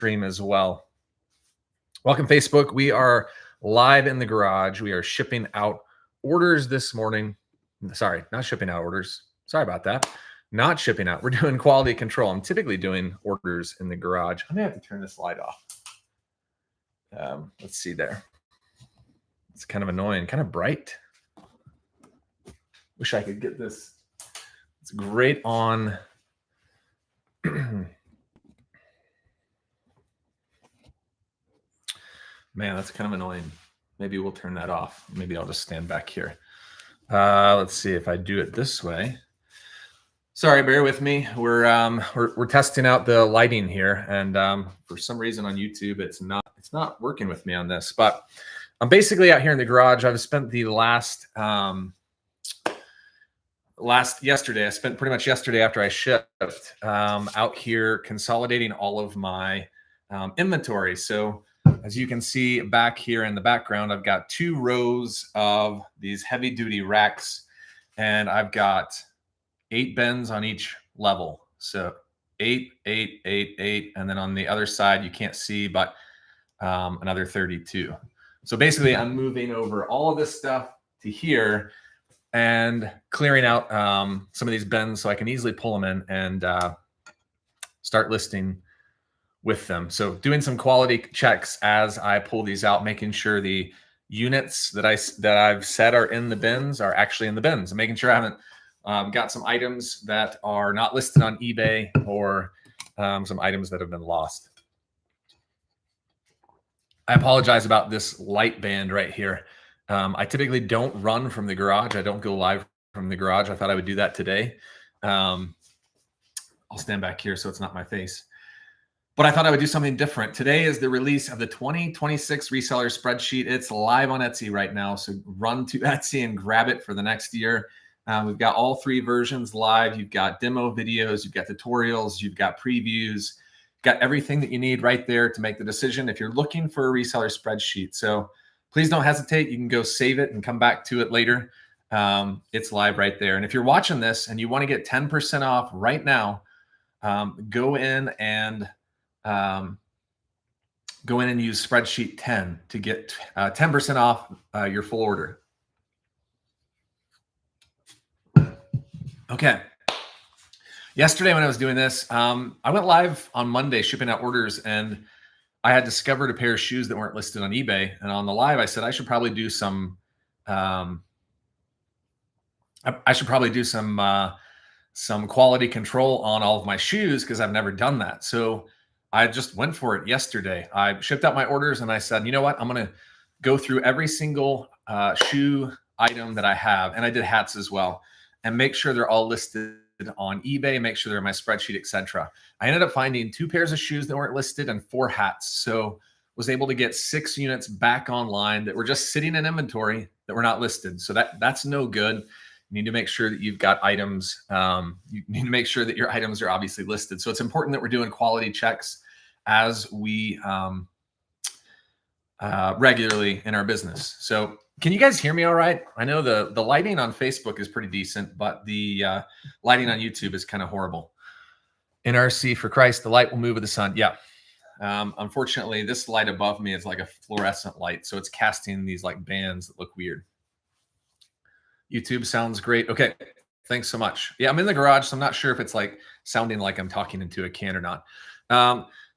stream as well. Welcome, Facebook. We are live in the garage. We are shipping out orders this morning. Sorry, not shipping out orders. Sorry about that. Not shipping out. We're doing quality control. I'm typically doing orders in the garage. I may have to turn this light off. Let's see there. It's kind of annoying, kind of bright. Wish I could get this. It's great on. Man, that's kind of annoying. Maybe we'll turn that off. Maybe I'll just stand back here. Let's see if I do it this way. Sorry, bear with me. We're testing out the lighting here, and for some reason on YouTube, it's not working with me on this. But I'm basically out here in the garage. I've spent the yesterday. I spent pretty much yesterday after I shipped out here consolidating all of my inventory. So as you can see back here in the background, I've got 2 rows of these heavy duty racks, and I've got 8 bins on each level. So 8, 8, 8, 8. And then on the other side, you can't see, but another 32. So basically I'm moving over all of this stuff to here and clearing out some of these bins so I can easily pull them in and start listing with them. So doing some quality checks as I pull these out, making sure the units that I've said are in the bins are actually in the bins, and making sure I haven't got some items that are not listed on eBay or some items that have been lost. I apologize about this light band right here. I typically don't run from the garage. I don't go live from the garage. I thought I would do that today. I'll stand back here so it's not my face. But I thought I would do something different. Today is the release of the 2026 Reseller Spreadsheet. It's live on Etsy right now. So run to Etsy and grab it for the next year. We've got all 3 versions live. You've got demo videos, you've got tutorials, you've got previews, got everything that you need right there to make the decision if you're looking for a reseller spreadsheet. So please don't hesitate. You can go save it and come back to it later. It's live right there. And if you're watching this and you want to get 10% off right now, go in and use Spreadsheet 10 to get 10% off your full order. Okay. Yesterday when I was doing this, I went live on Monday shipping out orders, and I had discovered a pair of shoes that weren't listed on eBay. And on the live, I said I should probably do some some quality control on all of my shoes because I've never done that. So I just went for it yesterday. I shipped out my orders and I said, you know what? I'm going to go through every single shoe item that I have. And I did hats as well, and make sure they're all listed on eBay, make sure they're in my spreadsheet, etc. I ended up finding 2 pairs of shoes that weren't listed and 4 hats. So was able to get 6 units back online that were just sitting in inventory that were not listed. So that's no good. You need to make sure that you've got items. You need to make sure that your items are obviously listed. So it's important that we're doing quality checks as we regularly in our business. So can you guys hear me all right? I know the lighting on Facebook is pretty decent, but the lighting on YouTube is kind of horrible. NRC for Christ, the light will move with the sun. Yeah. Unfortunately, this light above me is like a fluorescent light, so it's casting these like bands that look weird. YouTube sounds great. Okay, thanks so much. Yeah, I'm in the garage, so I'm not sure if it's like sounding like I'm talking into a can or not.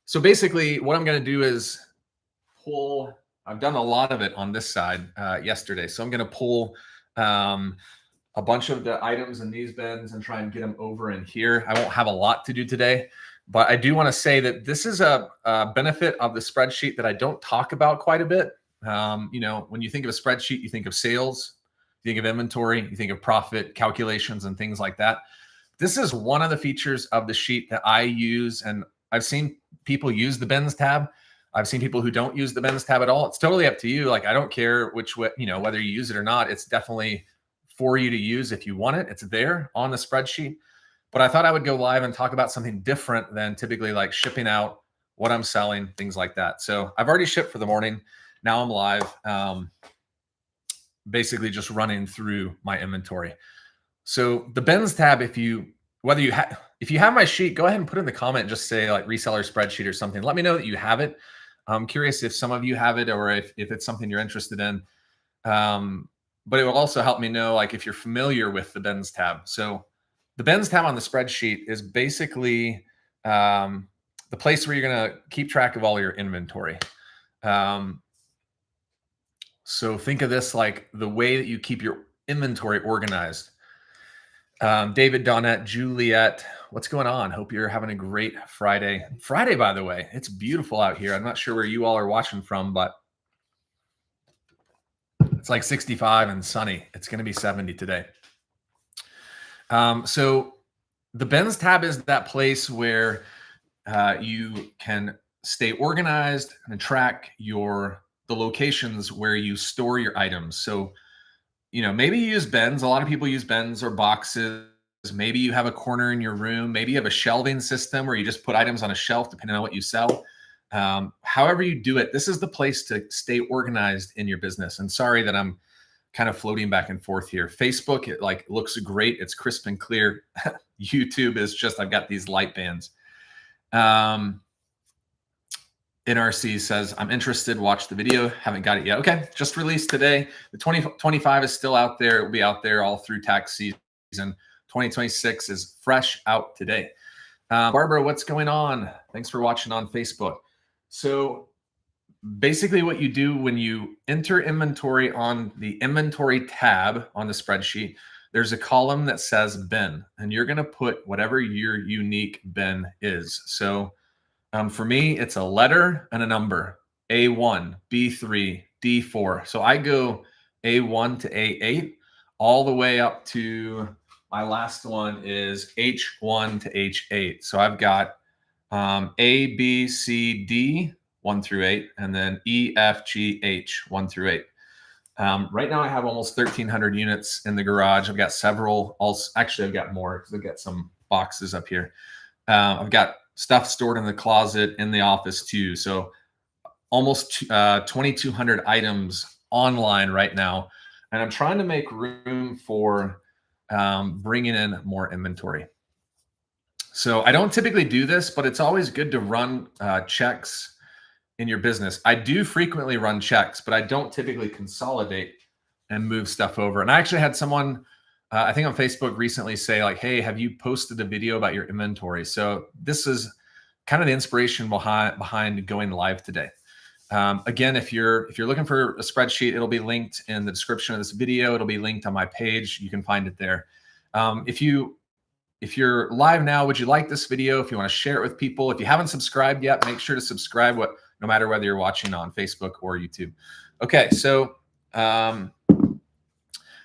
So basically, what I'm going to do is pull. I've done a lot of it on this side yesterday, so I'm going to pull a bunch of the items in these bins and try and get them over in here. I won't have a lot to do today, but I do want to say that this is a benefit of the spreadsheet that I don't talk about quite a bit. You know, when you think of a spreadsheet, you think of sales, you think of inventory, you think of profit calculations and things like that. This is one of the features of the sheet that I use, and I've seen people use the bins tab. I've seen people who don't use the bins tab at all. It's totally up to you. Like, I don't care which way, you know, whether you use it or not. It's definitely for you to use if you want it. It's there on the spreadsheet. But I thought I would go live and talk about something different than typically like shipping out, what I'm selling, things like that. So I've already shipped for the morning. Now I'm live, basically just running through my inventory. So the bins tab, if you whether you have, if you have my sheet, go ahead and put in the comment, just say like reseller spreadsheet or something. Let me know that you have it. I'm curious if some of you have it or if it's something you're interested in. But it will also help me know like if you're familiar with the bins tab. So the bins tab on the spreadsheet is basically the place where you're going to keep track of all your inventory. So think of this like the way that you keep your inventory organized. David, Donette, Juliet, what's going on? Hope you're having a great Friday. Friday, by the way, it's beautiful out here. I'm not sure where you all are watching from, but it's like 65 and sunny. It's going to be 70 today. So the bins tab is that place where you can stay organized and track the locations where you store your items. So, you know, maybe you use bins. A lot of people use bins or boxes. Maybe you have a corner in your room. Maybe you have a shelving system where you just put items on a shelf, depending on what you sell. However you do it, this is the place to stay organized in your business. And sorry that I'm kind of floating back and forth here. Facebook, it like looks great. It's crisp and clear. YouTube is just, I've got these light bands. NRC says, I'm interested, watch the video. Haven't got it yet. Okay, just released today. The 2025 is still out there. It will be out there all through tax season. 2026 is fresh out today. Barbara, what's going on? Thanks for watching on Facebook. So basically what you do when you enter inventory on the inventory tab on the spreadsheet, there's a column that says bin, and you're going to put whatever your unique bin is. So for me, it's a letter and a number, A1, B3, D4. So I go A1 to A8 all the way up to my last one is H1 to H8. So I've got A, B, C, D, 1 through 8, and then E, F, G, H, 1 through 8. Right now I have almost 1,300 units in the garage. I've got several, actually I've got more because I've got some boxes up here. I've got stuff stored in the closet in the office too. So almost 2,200 items online right now. And I'm trying to make room for bringing in more inventory. So I don't typically do this, but it's always good to run checks in your business. I do frequently run checks, but I don't typically consolidate and move stuff over. And I actually had someone, I think on Facebook recently say like, hey, have you posted a video about your inventory? So this is kind of the inspiration behind going live today. Again, if you're looking for a spreadsheet, it'll be linked in the description of this video. It'll be linked on my page. You can find it there. If you're live now, would you like this video? If you want to share it with people, if you haven't subscribed yet, make sure to subscribe, no matter whether you're watching on Facebook or YouTube. Okay, so I'm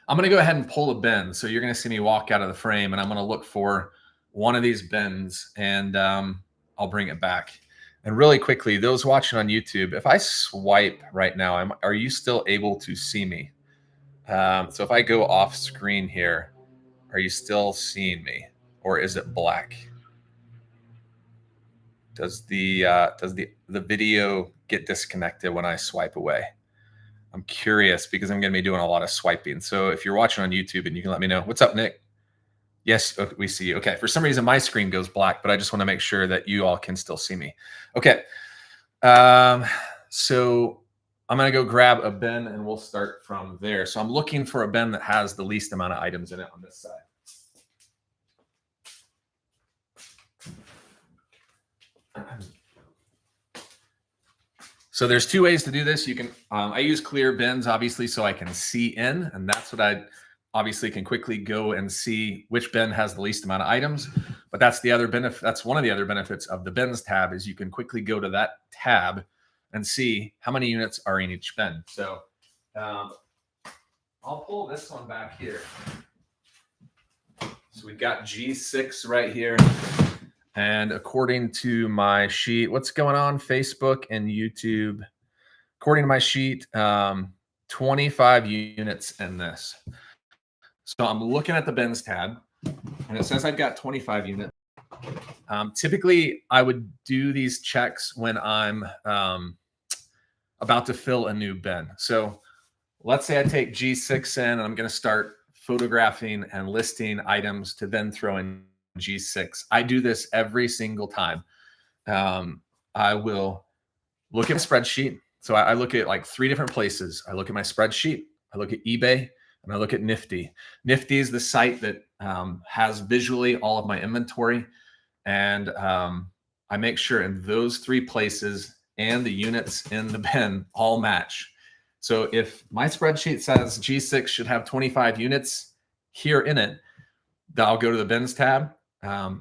going to go ahead and pull a bin. So you're going to see me walk out of the frame, and I'm going to look for one of these bins, and I'll bring it back. And really quickly, those watching on YouTube, if I swipe right now, are you still able to see me? So if I go off screen here, are you still seeing me, or is it black? Does the video get disconnected when I swipe away? I'm curious because I'm going to be doing a lot of swiping. So if you're watching on YouTube, and you can let me know. What's up, Nick? Yes, we see you. Okay. For some reason, my screen goes black, but I just want to make sure that you all can still see me. Okay. So I'm going to go grab a bin, and we'll start from there. So I'm looking for a bin that has the least amount of items in it on this side. So there's two ways to do this. You can, I use clear bins, obviously, so I can see in, and that's what I obviously can quickly go and see which bin has the least amount of items. But that's the other benefit. That's one of the other benefits of the bins tab, is you can quickly go to that tab and see how many units are in each bin. So I'll pull this one back here. So we've got G6 right here. And according to my sheet, what's going on Facebook and YouTube? According to my sheet, 25 units in this. So I'm looking at the bins tab, and it says I've got 25 units. Typically, I would do these checks when I'm about to fill a new bin. So let's say I take G6 in, and I'm going to start photographing and listing items to then throw in G6. I do this every single time. I will look at a spreadsheet. So I look at like 3 different places. I look at my spreadsheet, I look at eBay, and I look at Nifty. Nifty is the site that has visually all of my inventory. And I make sure in those 3 places and the units in the bin all match. So if my spreadsheet says G6 should have 25 units here in it, I'll go to the bins tab,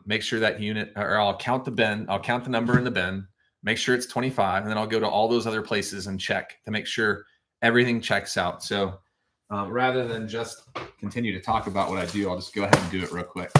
make sure that unit, or I'll count the bin, I'll count the number in the bin, make sure it's 25, and then I'll go to all those other places and check to make sure everything checks out. So rather than just continue to talk about what I do, I'll just go ahead and do it real quick.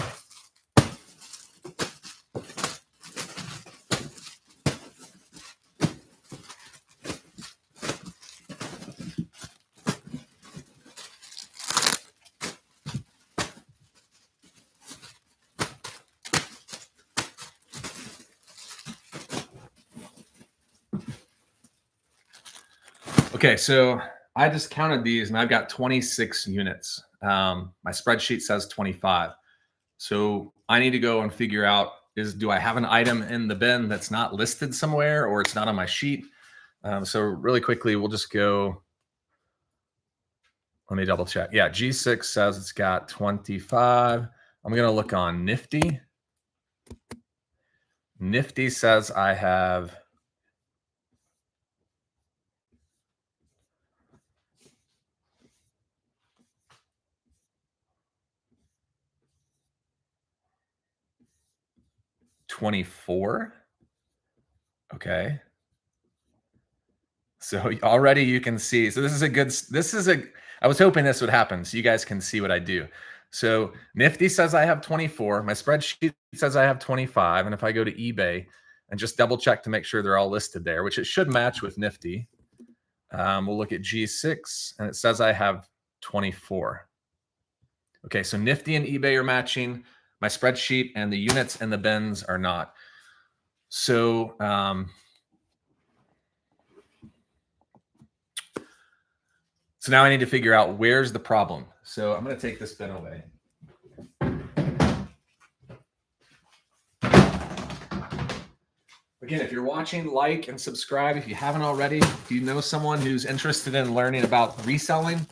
Okay, so I just counted these and I've got 26 units. My spreadsheet says 25. So I need to go and figure out, do I have an item in the bin that's not listed somewhere or it's not on my sheet? So really quickly, we'll just go, let me double check. Yeah, G6 says it's got 25. I'm going to look on Nifty. Nifty says I have 24. Okay. So already you can see, so I was hoping this would happen so you guys can see what I do. So Nifty says I have 24. My spreadsheet says I have 25. And if I go to eBay and just double check to make sure they're all listed there, which it should match with Nifty, we'll look at G6 and it says I have 24. Okay, so Nifty and eBay are matching. My spreadsheet and the units and the bins are not. So so now I need to figure out where's the problem. So I'm going to take this bin away. Again, if you're watching, like and subscribe if you haven't already. If you know someone who's interested in learning about reselling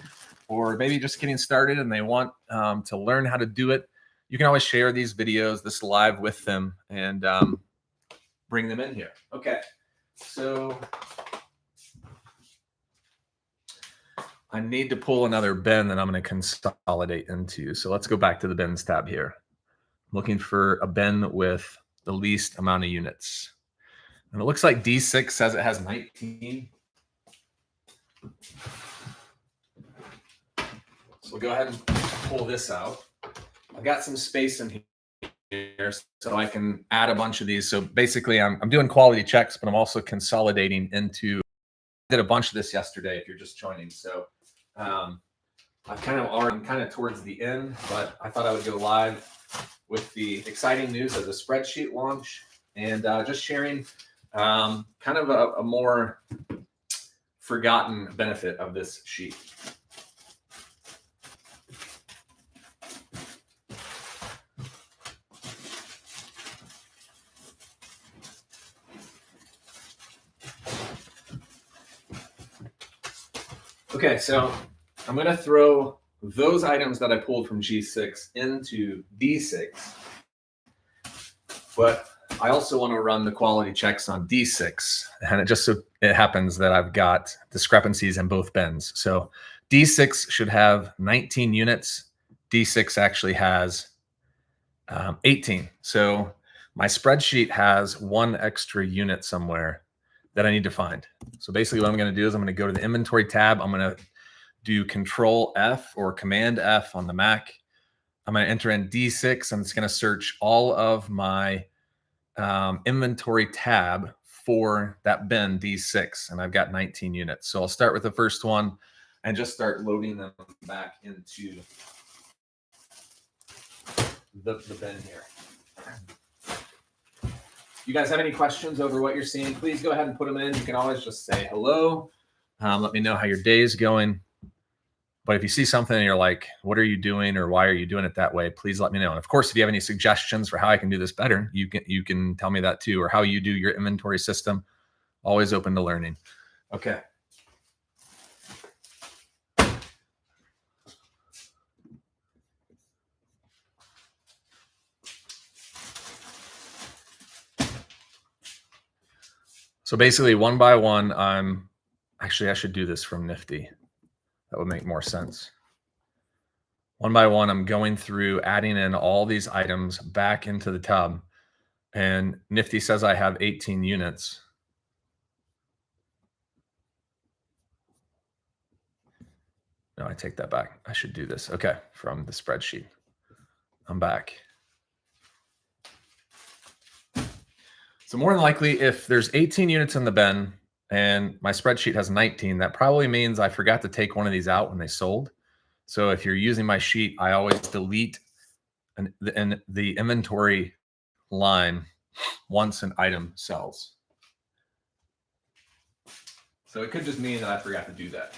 or maybe just getting started and they want to learn how to do it, you can always share these videos, this live with them and bring them in here. Okay, so I need to pull another bin that I'm going to consolidate into. So let's go back to the bins tab here. I'm looking for a bin with the least amount of units. And it looks like D6 says it has 19. So we'll go ahead and pull this out. I've got some space in here so I can add a bunch of these. So basically I'm doing quality checks, but I'm also consolidating into, I did a bunch of this yesterday if you're just joining. So I'm kind of towards the end, but I thought I would go live with the exciting news of the spreadsheet launch and just sharing kind of a more forgotten benefit of this sheet. Okay, so I'm going to throw those items that I pulled from G6 into D6, but I also want to run the quality checks on D6, and it just so it happens that I've got discrepancies in both bins. So D6 should have 19 units. D6 actually has 18. So my spreadsheet has 1 extra unit somewhere that I need to find. So basically what I'm going to do is I'm going to go to the inventory tab. I'm going to do Control F or Command F on the Mac. I'm going to enter in D6 and it's going to search all of my inventory tab for that bin D6. And I've got 19 units. So I'll start with the first one and just start loading them back into the bin here. You guys have any questions over what you're seeing, please go ahead and put them in. You can always just say hello. Let me know how your day is going. But if you see something and you're like, what are you doing or why are you doing it that way? Please let me know. And of course, if you have any suggestions for how I can do this better, you can tell me that too, or how you do your inventory system. Always open to learning. Okay. So basically one by one, I should do this from Nifty. That would make more sense. One by one, I'm going through adding in all these items back into the tub, and Nifty says I have 18 units. No, I take that back. I should do this. Okay, from the spreadsheet. I'm back. So more than likely, if there's 18 units in the bin and my spreadsheet has 19, that probably means I forgot to take one of these out when they sold. So if you're using my sheet, I always delete the inventory line once an item sells. So it could just mean that I forgot to do that.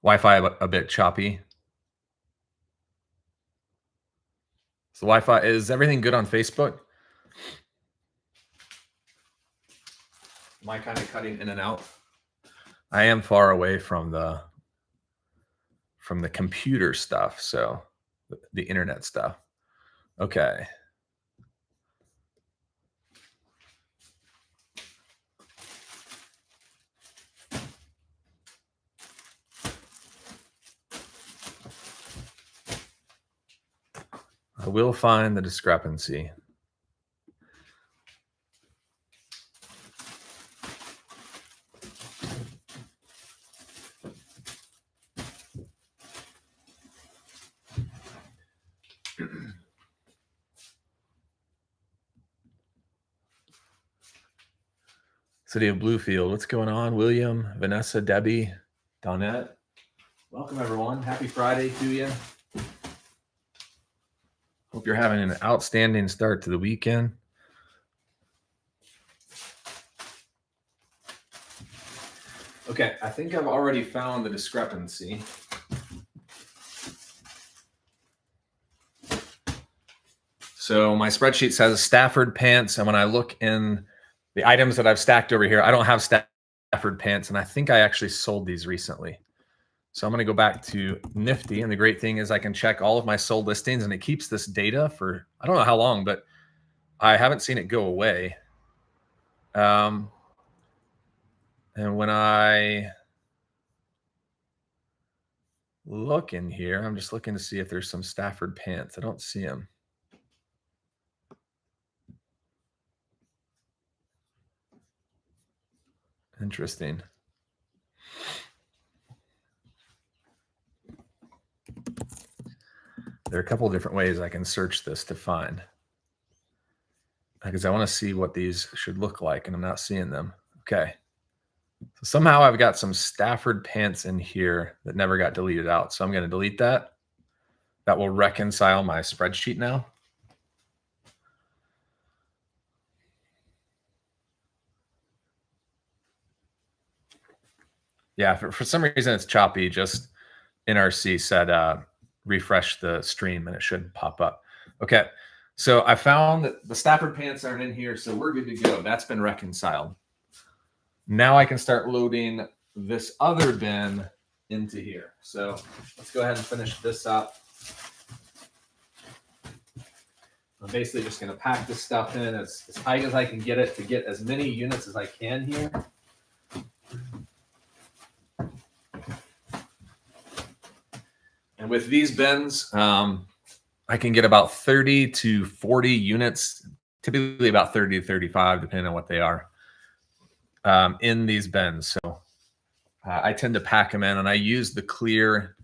Wi-Fi a bit choppy. So Wi-Fi, is everything good on Facebook? Am I kind of cutting in and out? I am far away from the computer stuff, so the internet stuff. Okay. I will find the discrepancy. City of Bluefield, what's going on? William, Vanessa, Debbie, Donette. Welcome, everyone. Happy Friday to you. Hope you're having an outstanding start to the weekend. Okay, I think I've already found the discrepancy. So my spreadsheet says Stafford pants, and when I look in the items that I've stacked over here, I don't have Stafford pants, and I think I actually sold these recently. So I'm going to go back to Nifty, and the great thing is I can check all of my sold listings, and it keeps this data for, I don't know how long, but I haven't seen it go away. And when I look in here, I'm just looking to see if there's some Stafford pants. I don't see them. Interesting. There are a couple of different ways I can search this to find, because I want to see what these should look like, and I'm not seeing them. Okay. So somehow I've got some Stafford pants in here that never got deleted out. So I'm going to delete that. That will reconcile my spreadsheet now. Yeah, for some reason it's choppy. Just NRC said refresh the stream and it should pop up. Okay, so I found that the Stafford pants aren't in here, so we're good to go. That's been reconciled. Now I can start loading this other bin into here. So let's go ahead and finish this up. I'm basically just going to pack this stuff in as tight as I can get it to get as many units as I can here. And with these bins, I can get about 30 to 40 units, typically about 30 to 35, depending on what they are, in these bins. So I tend to pack them in, and I use the clear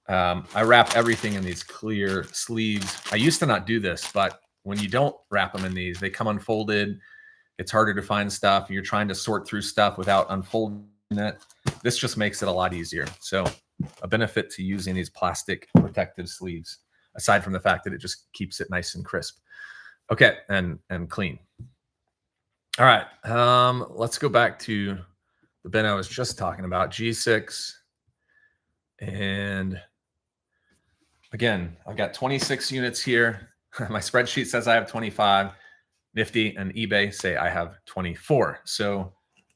I wrap everything in these clear sleeves. I used to not do this, but when you don't wrap them in these, they come unfolded. It's harder to find stuff. You're trying to sort through stuff without unfolding it. This just makes it a lot easier. So a benefit to using these plastic protective sleeves, aside from the fact that it just keeps it nice and crisp. Okay, and clean. All right, let's go back to the bin I was just talking about, G6. And again, I've got 26 units here. My spreadsheet says I have 25. Nifty and eBay say I have 24. So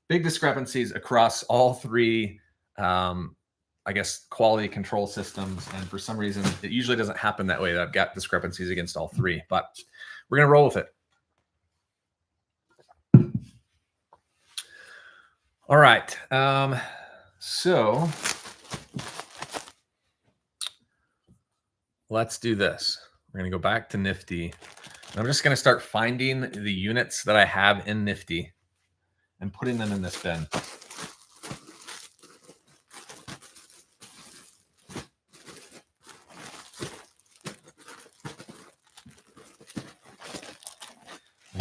big discrepancies across all three, I guess, quality control systems. And for some reason, it usually doesn't happen that way. That I've got discrepancies against all three, but we're going to roll with it. All right. So let's do this. We're going to go back to Nifty. I'm just going to start finding the units that I have in Nifty and putting them in this bin.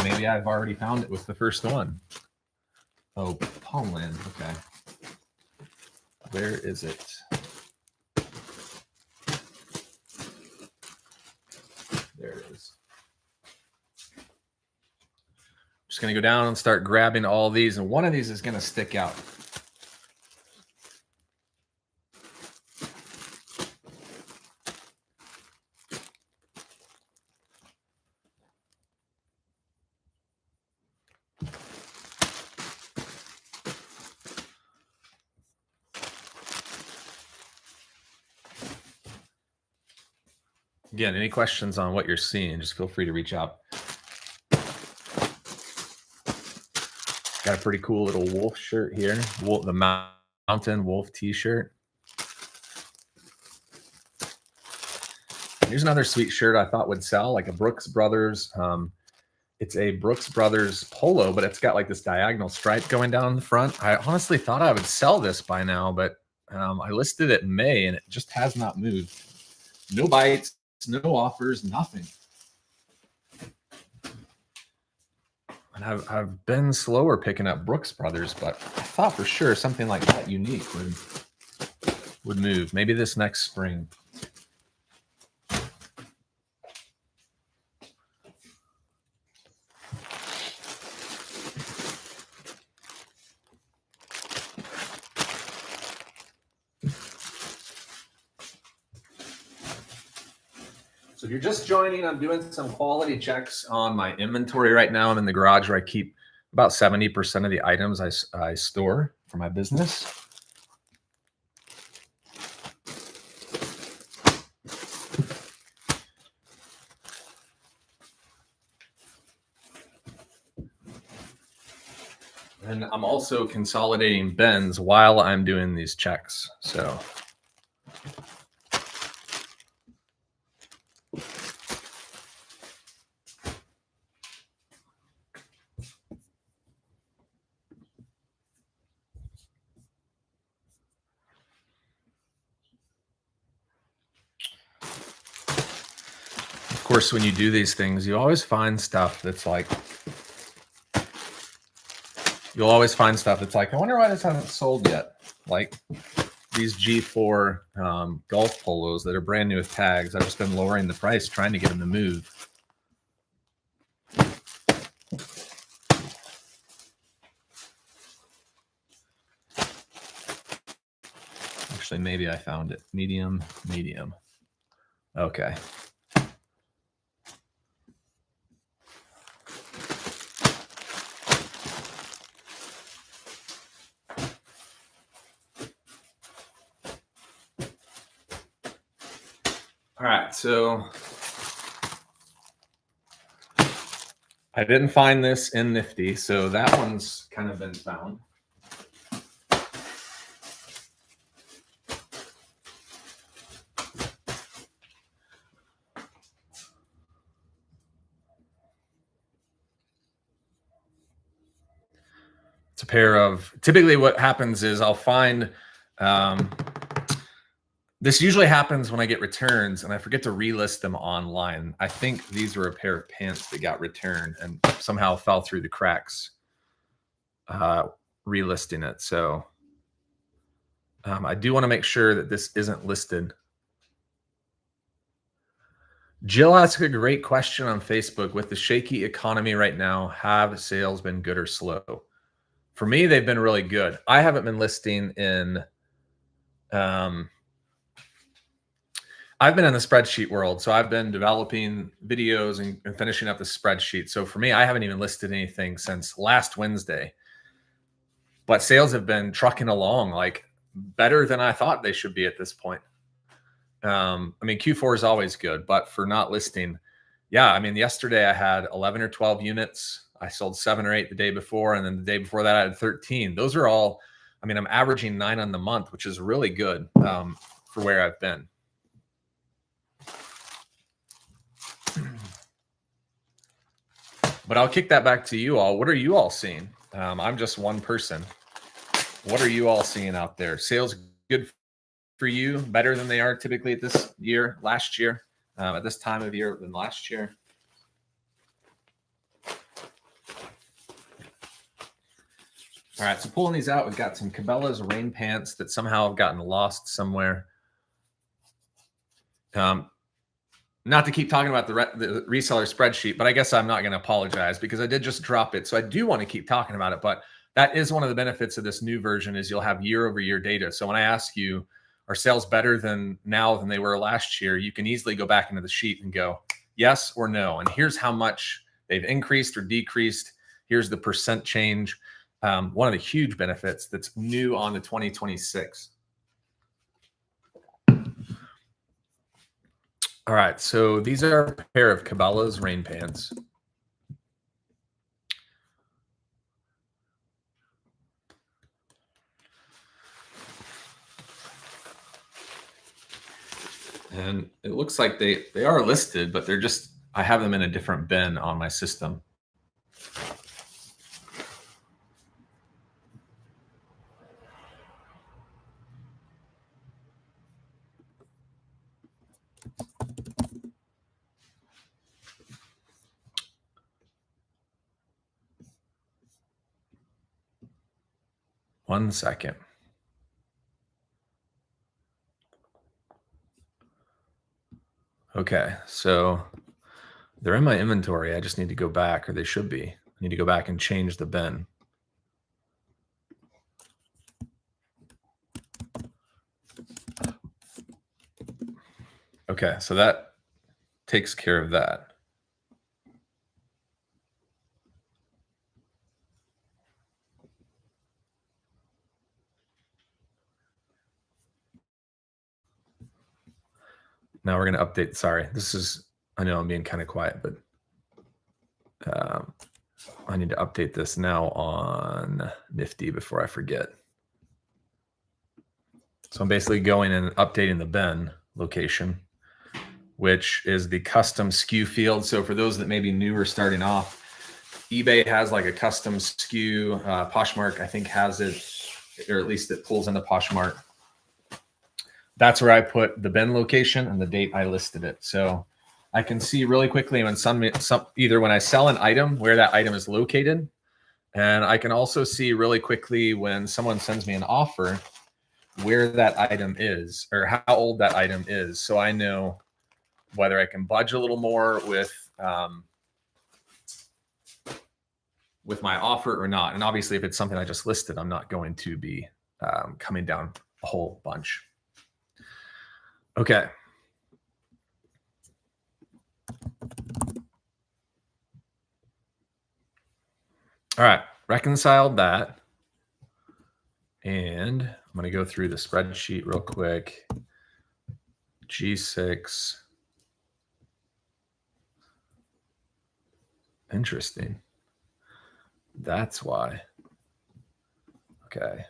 Maybe I've already found it with the first one. Oh, Palmland. Okay. Where is it? There it is. Just going to go down and start grabbing all these, and one of these is going to stick out. Again, any questions on what you're seeing, just feel free to reach out. Got a pretty cool little wolf shirt here. The Mountain Wolf t-shirt. Here's another sweet shirt I thought would sell, like a Brooks Brothers. It's a Brooks Brothers polo, but it's got like this diagonal stripe going down the front. I honestly thought I would sell this by now, but I listed it in May and it just has not moved. No bites, no offers, nothing. And I've been slower picking up Brooks Brothers, but I thought for sure something like that unique would move. Maybe this next spring. So if you're just joining, I'm doing some quality checks on my inventory right now. I'm in the garage where I keep about 70% of the items I store for my business. And I'm also consolidating bins while I'm doing these checks. So of course, when you do these things, you always find stuff that's like, I wonder why this hasn't sold yet. Like these G4 golf polos that are brand new with tags. I've just been lowering the price, trying to get them to move. Actually, maybe I found it. Medium. Okay. All right, so I didn't find this in Nifty, so that one's kind of been found. It's a pair of, typically what happens is I'll find This usually happens when I get returns and I forget to relist them online. I think these were a pair of pants that got returned and somehow fell through the cracks relisting it. So I do want to make sure that this isn't listed. Jill asked a great question on Facebook. With the shaky economy right now, have sales been good or slow? For me, they've been really good. I haven't been listing in I've been in the spreadsheet world, so I've been developing videos and finishing up the spreadsheet. So for me, I haven't even listed anything since last Wednesday. But sales have been trucking along like better than I thought they should be at this point. I mean, Q4 is always good, but for not listing, yeah, I mean, yesterday I had 11 or 12 units. I sold 7 or 8 the day before, and then the day before that I had 13. Those are all, I mean, I'm averaging 9 on the month, which is really good for where I've been. But I'll kick that back to you all. What are you all seeing? I'm just one person. What are you all seeing out there? Sales good for you, better than they are typically at this year, last year, at this time of year than last year? All right, so pulling these out, we've got some Cabela's rain pants that somehow have gotten lost somewhere. Not to keep talking about the reseller spreadsheet, but I guess I'm not going to apologize because I did just drop it. So I do want to keep talking about it, but that is one of the benefits of this new version is you'll have year-over-year data. So when I ask you, are sales better than now than they were last year, you can easily go back into the sheet and go yes or no. And here's how much they've increased or decreased. Here's the percent change. One of the huge benefits that's new on the 2026. All right, so these are a pair of Cabela's rain pants. And it looks like they are listed, but they're just, I have them in a different bin on my system. One second. Okay, so they're in my inventory. I just need to go back, or they should be. I need to go back and change the bin. Okay, so that takes care of that. Now we're going to update. Sorry, this is, I know I'm being kind of quiet, but I need to update this now on Nifty before I forget. So I'm basically going and updating the bin location, which is the custom SKU field. So for those that may be new or starting off, eBay has like a custom SKU. Poshmark, I think, has it, or at least it pulls into Poshmark. That's where I put the bin location and the date I listed it. So I can see really quickly when either when I sell an item, where that item is located. And I can also see really quickly when someone sends me an offer, where that item is or how old that item is. So I know whether I can budge a little more with my offer or not. And obviously if it's something I just listed, I'm not going to be coming down a whole bunch. Okay. All right, reconciled that. And I'm going to go through the spreadsheet real quick. G6. Interesting. That's why. Okay.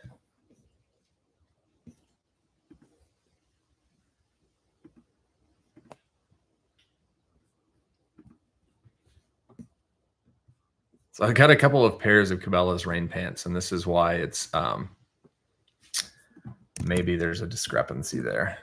So I got a couple of pairs of Cabela's rain pants, and this is why it's maybe there's a discrepancy there.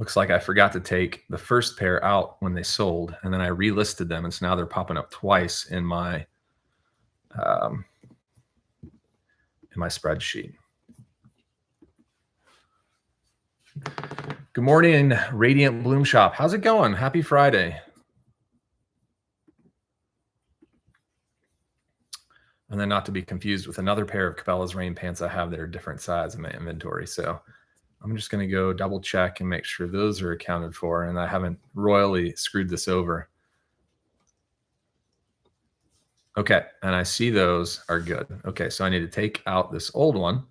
Looks like I forgot to take the first pair out when they sold, and then I relisted them, and so now they're popping up twice in my spreadsheet. Good morning, Radiant Bloom Shop. How's it going? Happy Friday. And then not to be confused with another pair of Cabela's rain pants I have that are different size in my inventory. So I'm just going to go double check and make sure those are accounted for and I haven't royally screwed this over. Okay, and I see those are good. Okay, so I need to take out this old one.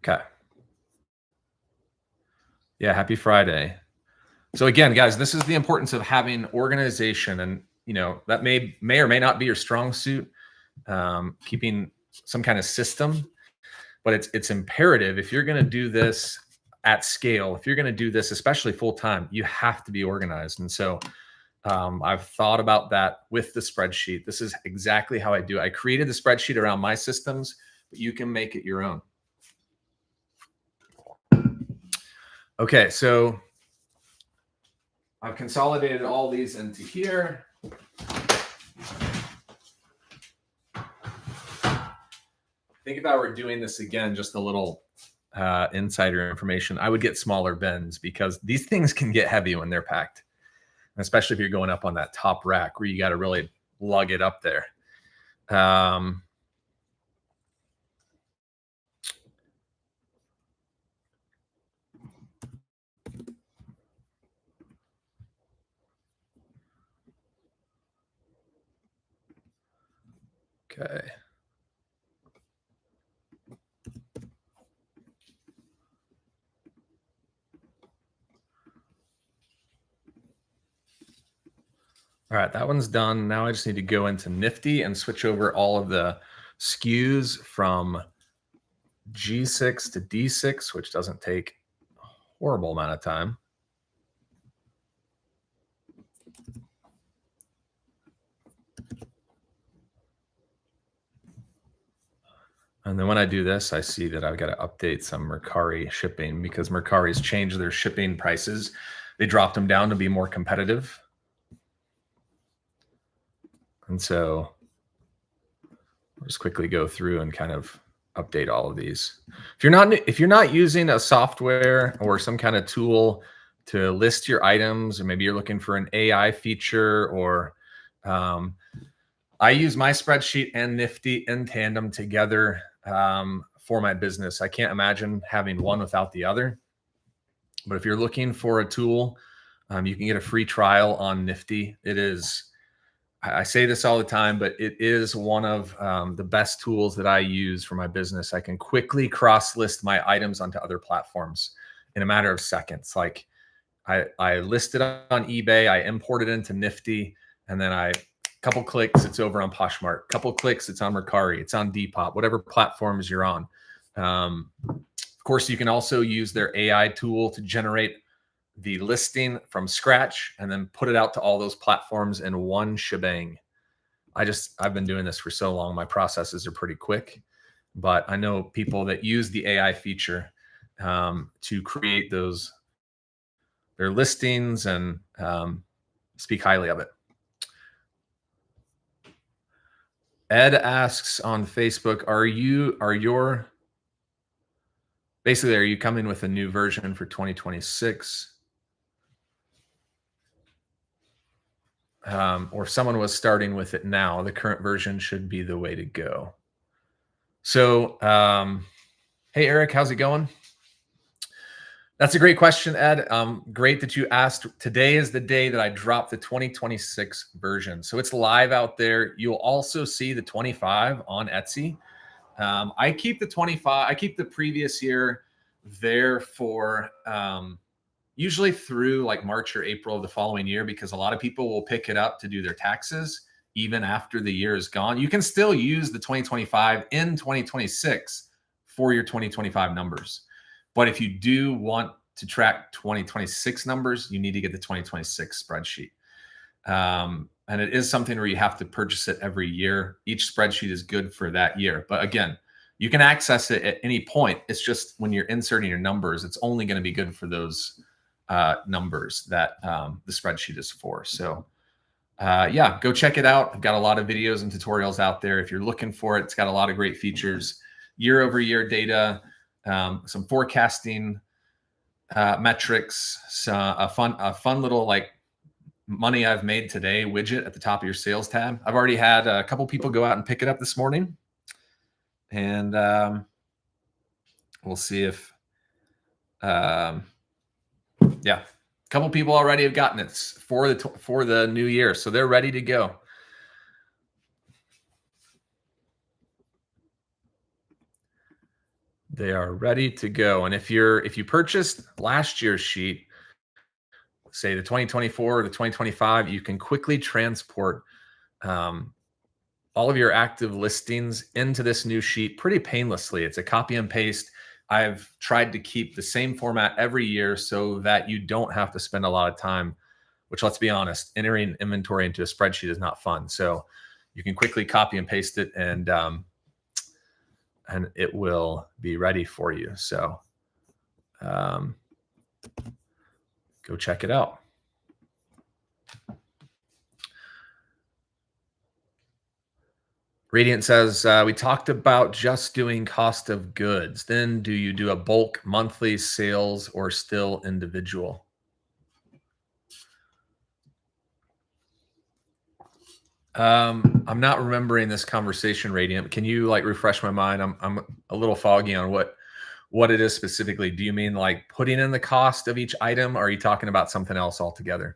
Okay. Yeah, happy Friday. So again, guys, this is the importance of having organization, and that may or may not be your strong suit, keeping some kind of system, but it's imperative if you're going to do this at scale, if you're going to do this, especially full time, you have to be organized. And so I've thought about that with the spreadsheet. This is exactly how I do it. I created the spreadsheet around my systems, but you can make it your own. Okay, so I've consolidated all these into here. Think if I were doing this again, just a little insider information, I would get smaller bins because these things can get heavy when they're packed, especially if you're going up on that top rack where you got to really lug it up there. Okay. All right, that one's done. Now I just need to go into Nifty and switch over all of the SKUs from G6 to D6, which doesn't take a horrible amount of time. And then when I do this, I see that I've got to update some Mercari shipping because Mercari's changed their shipping prices. They dropped them down to be more competitive. And so I'll just quickly go through and kind of update all of these. If you're not using a software or some kind of tool to list your items, or maybe you're looking for an AI feature, or I use my spreadsheet and Nifty in tandem together for my business. I can't imagine having one without the other. But if you're looking for a tool, you can get a free trial on Nifty. It is, I say this all the time, but it is one of the best tools that I use for my business. I can quickly cross-list my items onto other platforms in a matter of seconds. Like I list it on eBay, I import it into Nifty, and then couple clicks, it's over on Poshmark. Couple clicks, it's on Mercari, it's on Depop, whatever platforms you're on. Of course, you can also use their AI tool to generate the listing from scratch and then put it out to all those platforms in one shebang. I've been doing this for so long. My processes are pretty quick, but I know people that use the AI feature to create their listings and speak highly of it. Ed asks on Facebook, are you coming with a new version for 2026? Or if someone was starting with it now, the current version should be the way to go. So, hey, Eric, how's it going? That's a great question, Ed. Great that you asked. Today is the day that I dropped the 2026 version. So it's live out there. You'll also see the 25 on Etsy. I keep the 25, I keep the previous year there for usually through like March or April of the following year, because a lot of people will pick it up to do their taxes even after the year is gone. You can still use the 2025 in 2026 for your 2025 numbers. But if you do want to track 2026 numbers, you need to get the 2026 spreadsheet. and it is something where you have to purchase it every year. Each spreadsheet is good for that year. But again, you can access it at any point. It's just when you're inserting your numbers, it's only going to be good for those numbers that the spreadsheet is for. So yeah, go check it out. I've got a lot of videos and tutorials out there. If you're looking for it, it's got a lot of great features, year-over-year data, some forecasting metrics, a fun little like money I've made today widget at the top of your sales tab. I've already had a couple people go out and pick it up this morning, and we'll see if yeah, a couple people already have gotten it for the new year, so they're ready to go. They are ready to go. And if you purchased last year's sheet, say the 2024 or the 2025, you can quickly transport all of your active listings into this new sheet pretty painlessly. It's a copy and paste. I've tried to keep the same format every year so that you don't have to spend a lot of time, which, let's be honest, entering inventory into a spreadsheet is not fun. So you can quickly copy and paste it, and it will be ready for you. So go check it out. Radiant says, we talked about just doing cost of goods. Then do you do a bulk monthly sales or still individual? I'm not remembering this conversation, Radiant. Can you like refresh my mind? I'm a little foggy on what it is specifically. Do you mean like putting in the cost of each item, or are you talking about something else altogether?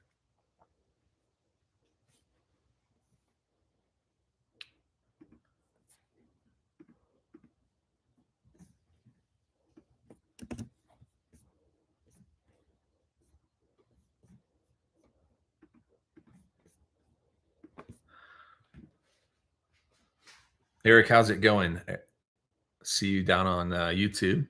Eric, how's it going? See you down on YouTube.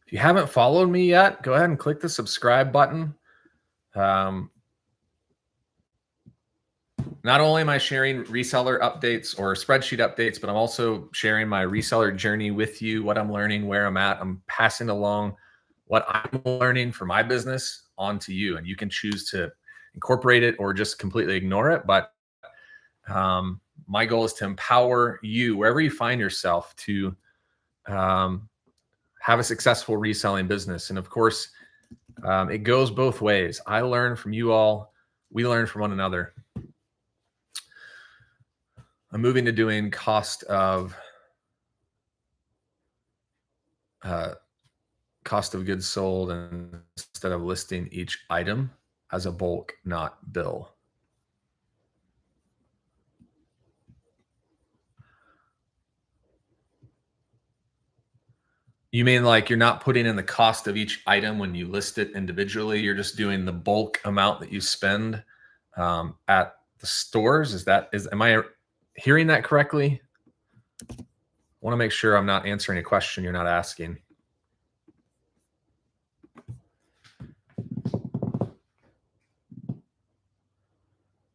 If you haven't followed me yet, go ahead and click the subscribe button. Not only am I sharing reseller updates or spreadsheet updates, but I'm also sharing my reseller journey with you, what I'm learning, where I'm at. I'm passing along what I'm learning for my business onto you, and you can choose to incorporate it or just completely ignore it. But my goal is to empower you wherever you find yourself to have a successful reselling business. And of course, it goes both ways. I learn from you all. We learn from one another. I'm moving to doing cost of goods sold instead of listing each item as a bulk, not bill. You mean like you're not putting in the cost of each item when you list it individually? You're just doing the bulk amount that you spend at the stores? Am I hearing that correctly? I want to make sure I'm not answering a question you're not asking.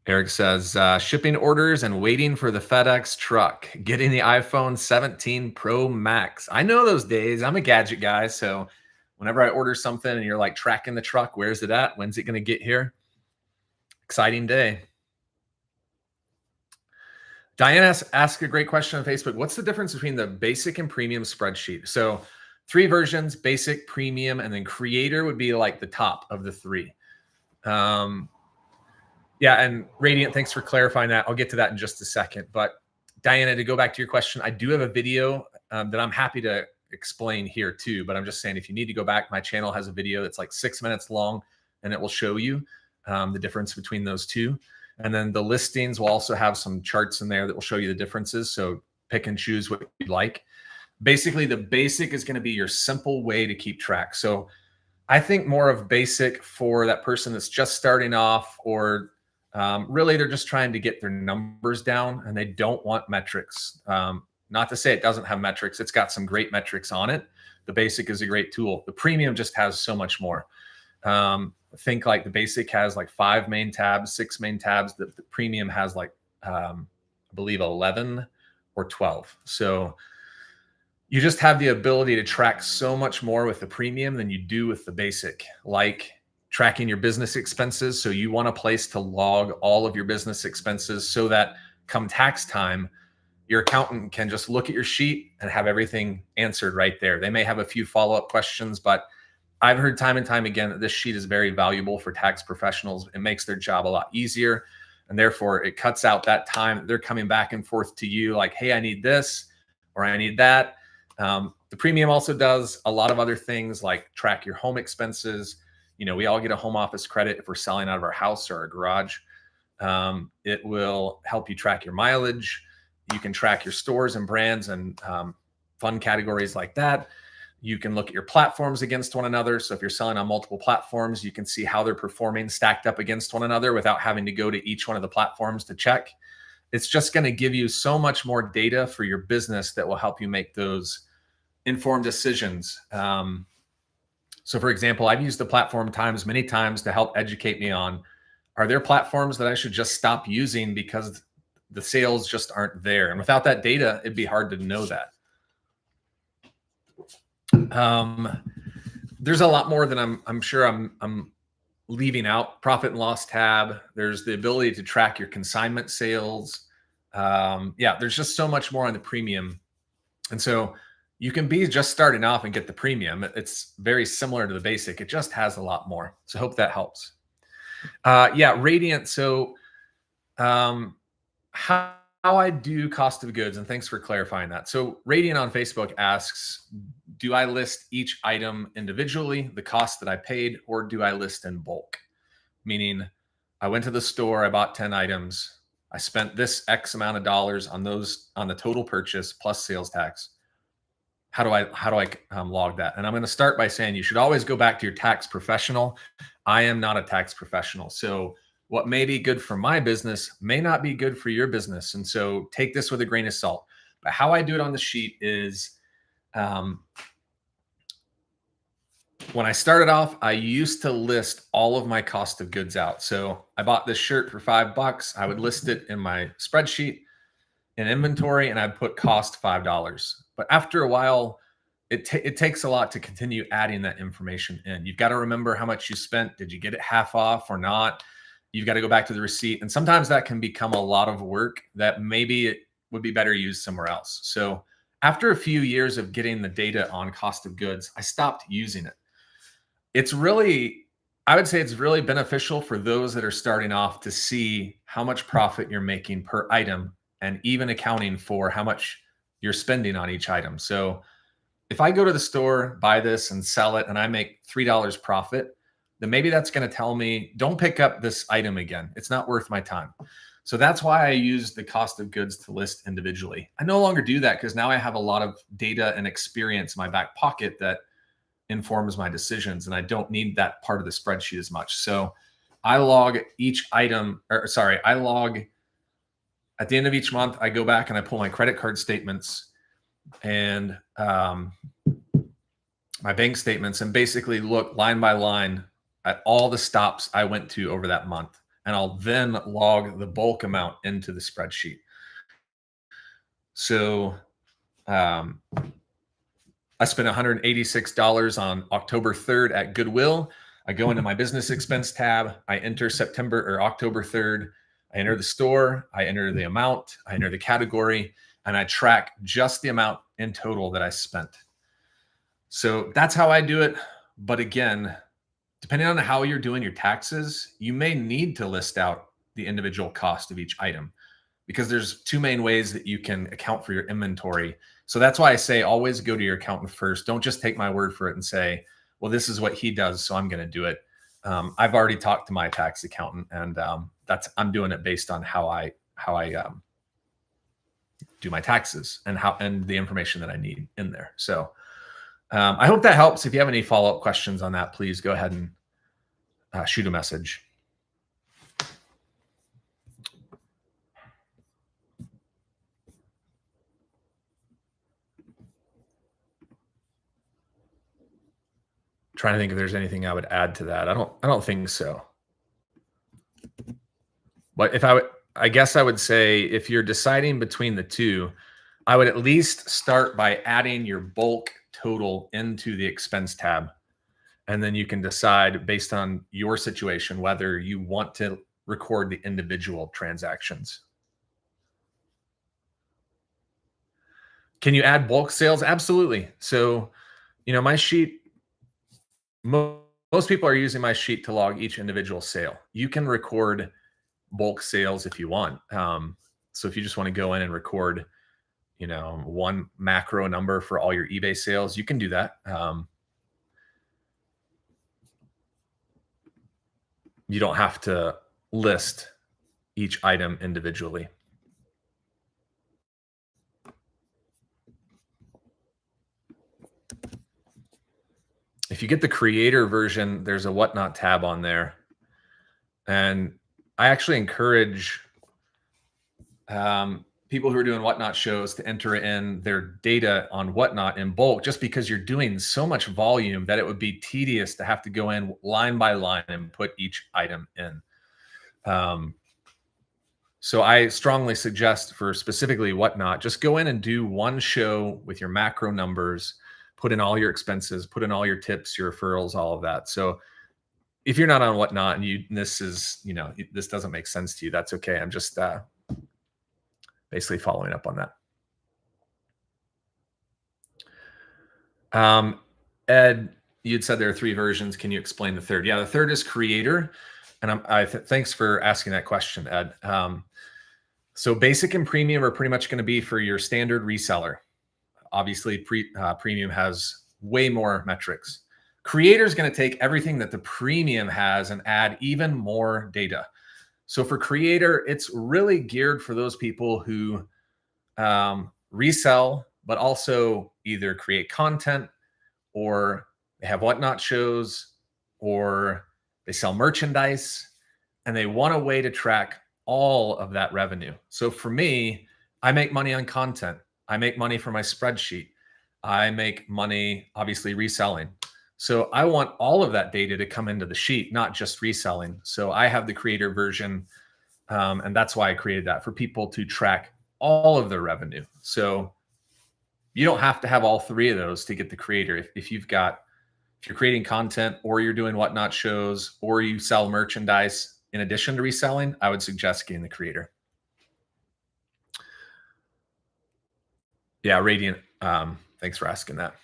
Eric says, shipping orders and waiting for the FedEx truck, getting the iPhone 17 Pro Max. I know those days. I'm a gadget guy. So whenever I order something and you're like tracking the truck, where's it at? When's it going to get here? Exciting day. Diana asked a great question on Facebook. What's the difference between the basic and premium spreadsheet? So 3 versions, basic, premium, and then creator would be like the top of the 3. Yeah, and Radiant, thanks for clarifying that. I'll get to that in just a second. But Diana, to go back to your question, I do have a video that I'm happy to explain here too. But I'm just saying, if you need to go back, my channel has a video that's like 6 minutes long, and it will show you the difference between those two. And then the listings will also have some charts in there that will show you the differences. So pick and choose what you'd like. Basically, the basic is going to be your simple way to keep track. So I think more of basic for that person that's just starting off, or Really, they're just trying to get their numbers down, and they don't want metrics. Not to say it doesn't have metrics. It's got some great metrics on it. The basic is a great tool. The premium just has so much more. Think like the basic has like 5 main tabs, 6 main tabs. The premium has like, I believe 11 or 12. So you just have the ability to track so much more with the premium than you do with the basic, like tracking your business expenses. So you want a place to log all of your business expenses so that come tax time, your accountant can just look at your sheet and have everything answered right there. They may have a few follow-up questions, but I've heard time and time again that this sheet is very valuable for tax professionals. It makes their job a lot easier. And therefore it cuts out that time they're coming back and forth to you like, hey, I need this or I need that. The premium also does a lot of other things like track your home expenses. You know, we all get a home office credit if we're selling out of our house or our garage. It will help you track your mileage. You can track your stores and brands and fun categories like that. You can look at your platforms against one another. So if you're selling on multiple platforms, you can see how they're performing stacked up against one another without having to go to each one of the platforms to check. It's just going to give you so much more data for your business that will help you make those informed decisions. So for example, I've used the platform many times to help educate me on, are there platforms that I should just stop using because the sales just aren't there? And without that data, it'd be hard to know that. There's a lot more that I'm sure I'm leaving out. Profit and loss tab. There's the ability to track your consignment sales. Yeah, there's just so much more on the premium. And so you can be just starting off and get the premium. It's very similar to the basic. It just has a lot more. So hope that helps. Yeah, Radiant. So how I do cost of goods, and thanks for clarifying that. So Radiant on Facebook asks, do I list each item individually, the cost that I paid, or do I list in bulk? Meaning I went to the store, I bought 10 items, I spent this X amount of dollars on those, on the total purchase plus sales tax. How do I log that? And I'm going to start by saying you should always go back to your tax professional. I am not a tax professional. So what may be good for my business may not be good for your business. And so take this with a grain of salt. But how I do it on the sheet is, when I started off, I used to list all of my cost of goods out. So I bought this shirt for $5. I would list it in my spreadsheet in inventory, and I'd put cost $5. But after a while, it takes a lot to continue adding that information in. You've got to remember how much you spent. Did you get it half off or not? You've got to go back to the receipt. And sometimes that can become a lot of work that maybe it would be better used somewhere else. So after a few years of getting the data on cost of goods, I stopped using it. It's really, I would say it's really beneficial for those that are starting off to see how much profit you're making per item and even accounting for how much you're spending on each item. So if I go to the store, buy this and sell it, and I make $3 profit, then maybe that's going to tell me, don't pick up this item again. It's not worth my time. So that's why I use the cost of goods to list individually. I no longer do that because now I have a lot of data and experience in my back pocket that informs my decisions, and I don't need that part of the spreadsheet as much. So I log each item, I log at the end of each month, I go back and I pull my credit card statements and my bank statements and basically look line by line at all the stops I went to over that month. And I'll then log the bulk amount into the spreadsheet. So I spent $186 on October 3rd at Goodwill. I go into my business expense tab. I enter October 3rd. I enter the store. I enter the amount. I enter the category, and I track just the amount in total that I spent. So that's how I do it. But again, depending on how you're doing your taxes, you may need to list out the individual cost of each item because there's 2 main ways that you can account for your inventory. So that's why I say always go to your accountant first. Don't just take my word for it and say, well, this is what he does, so I'm going to do it. I've already talked to my tax accountant, and I'm doing it based on how I do my taxes and the information that I need in there. So I hope that helps. If you have any follow-up questions on that, please go ahead and shoot a message. trying to think if there's anything I would add to that. I don't think so. But I guess I would say if you're deciding between the two, I would at least start by adding your bulk total into the expense tab. And then you can decide based on your situation whether you want to record the individual transactions. Can you add bulk sales? Absolutely. So, my sheet, most people are using my sheet to log each individual sale. You can record bulk sales if you want. So if you just want to go in and record, one macro number for all your eBay sales, you can do that. You don't have to list each item individually. If you get the creator version, there's a whatnot tab on there. And I actually encourage people who are doing whatnot shows to enter in their data on whatnot in bulk, just because you're doing so much volume that it would be tedious to have to go in line by line and put each item in. So I strongly suggest for specifically whatnot, just go in and do one show with your macro numbers, put in all your expenses, put in all your tips, your referrals, all of that. So if you're not on whatnot and this doesn't make sense to you, that's okay. I'm just basically following up on that. Ed, you'd said there are 3 versions. Can you explain the third? Yeah, the third is creator. And thanks for asking that question, Ed. So basic and premium are pretty much going to be for your standard reseller. Obviously, premium has way more metrics. Creator is going to take everything that the premium has and add even more data. So for creator, it's really geared for those people who resell, but also either create content, or they have whatnot shows, or they sell merchandise, and they want a way to track all of that revenue. So for me, I make money on content. I make money for my spreadsheet. I make money, obviously, reselling. So I want all of that data to come into the sheet, not just reselling. So I have the creator version, and that's why I created that, for people to track all of their revenue. So you don't have to have all 3 of those to get the creator. If you're creating content, or you're doing whatnot shows, or you sell merchandise in addition to reselling, I would suggest getting the creator. Yeah, Radiant, thanks for asking that.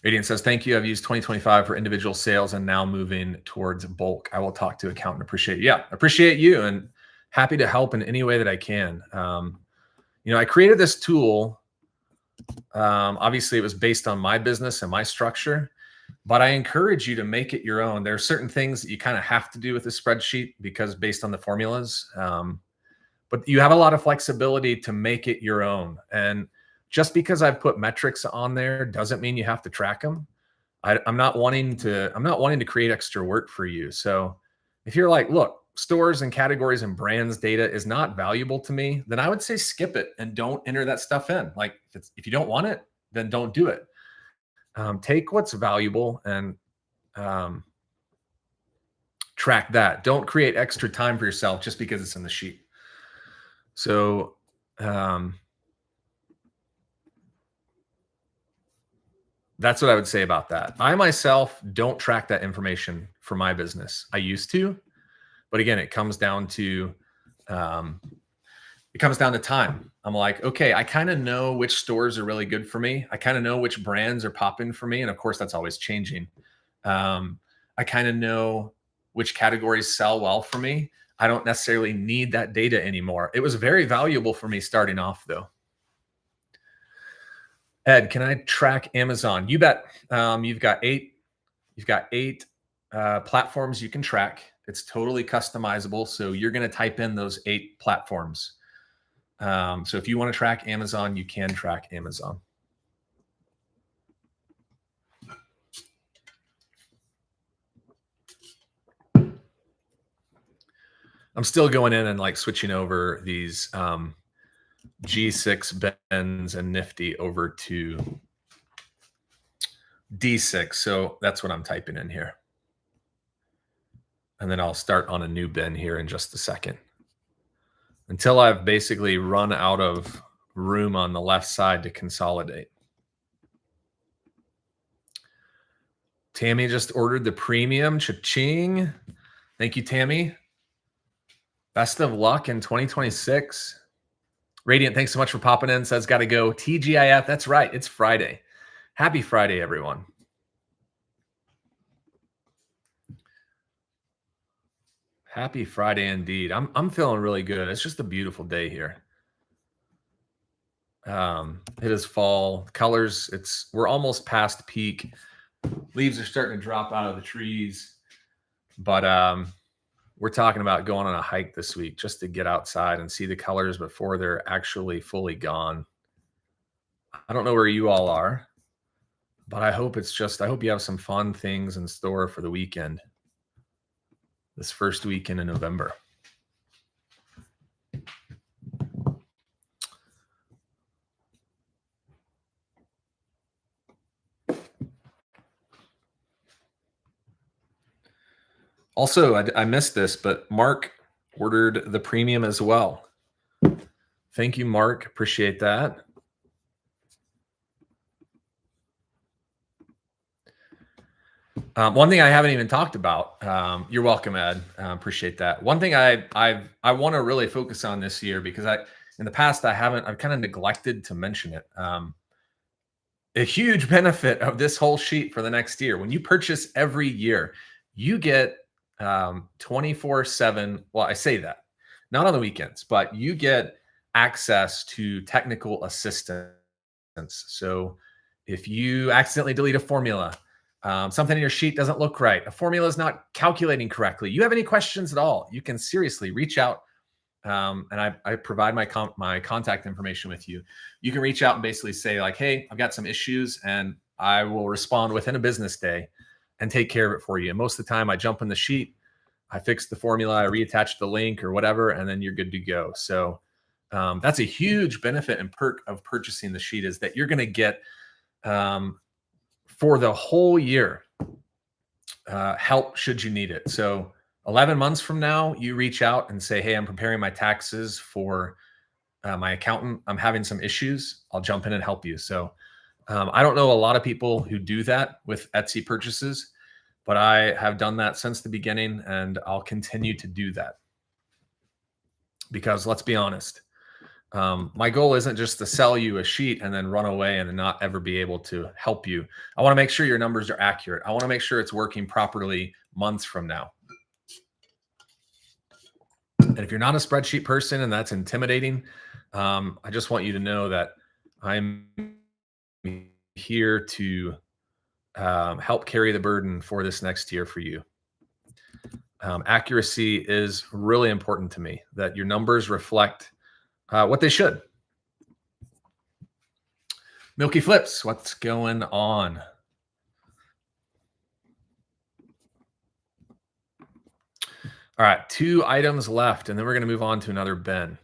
Radiant says, thank you. I've used 2025 for individual sales and now moving towards bulk. I will talk to accountant. Appreciate it. Yeah, appreciate you and happy to help in any way that I can. I created this tool. Obviously, it was based on my business and my structure, but I encourage you to make it your own. There are certain things that you kind of have to do with a spreadsheet because based on the formulas, but you have a lot of flexibility to make it your own. And just because I've put metrics on there doesn't mean you have to track them. I'm not wanting to create extra work for you. So if you're like, look, stores and categories and brands data is not valuable to me, then I would say skip it and don't enter that stuff in. Like if you don't want it, then don't do it. Take what's valuable and track that. Don't create extra time for yourself just because it's in the sheet. So that's what I would say about that. I myself don't track that information for my business. I used to, but again, it comes down to time. I'm like, okay, I kind of know which stores are really good for me. I kind of know which brands are popping for me. And of course, that's always changing. I kind of know which categories sell well for me. I don't necessarily need that data anymore. It was very valuable for me starting off, though. Ed, can I track Amazon? You bet. You've got eight platforms you can track. It's totally customizable. So you're going to type in those 8 platforms. So if you want to track Amazon, you can track Amazon. I'm still going in and like switching over these G6 Benz and Nifty over to D6. So that's what I'm typing in here. And then I'll start on a new bin here in just a second until I've basically run out of room on the left side to consolidate. Tammy just ordered the premium. Cha-ching. Thank you, Tammy. Best of luck in 2026. Radiant, thanks so much for popping in. Says, got to go. TGIF. That's right. It's Friday. Happy Friday, everyone. Happy Friday indeed. I'm feeling really good. It's just a beautiful day here. It is fall. Colors, we're almost past peak. Leaves are starting to drop out of the trees. But we're talking about going on a hike this week just to get outside and see the colors before they're actually fully gone. I don't know where you all are, but I hope you have some fun things in store for the weekend. This first weekend in November. Also, I missed this, but Mark ordered the premium as well. Thank you, Mark. Appreciate that. One thing I haven't even talked about. You're welcome, Ed. Appreciate that. One thing I want to really focus on this year, because in the past I've kind of neglected to mention it. A huge benefit of this whole sheet for the next year, when you purchase every year, you get 24/7. Well, I say that not on the weekends, but you get access to technical assistance. So if you accidentally delete a formula, something in your sheet doesn't look right, a formula is not calculating correctly, you have any questions at all, you can seriously reach out. And I provide my contact information with you. You can reach out and basically say like, hey, I've got some issues, and I will respond within a business day and take care of it for you. And most of the time I jump in the sheet, I fix the formula, I reattach the link or whatever, and then you're good to go. So that's a huge benefit and perk of purchasing the sheet, is that you're going to get for the whole year help should you need it. So 11 months from now, you reach out and say, hey, I'm preparing my taxes for my accountant. I'm having some issues. I'll jump in and help you. So I don't know a lot of people who do that with Etsy purchases, but I have done that since the beginning, and I'll continue to do that. Because let's be honest, my goal isn't just to sell you a sheet and then run away and not ever be able to help you. I want to make sure your numbers are accurate. I want to make sure it's working properly months from now. And if you're not a spreadsheet person and that's intimidating, I just want you to know that I'm here to help carry the burden for this next year for you. Accuracy is really important to me, that your numbers reflect what they should. Milky Flips, what's going on? All right, 2 items left, and then we're going to move on to another bin.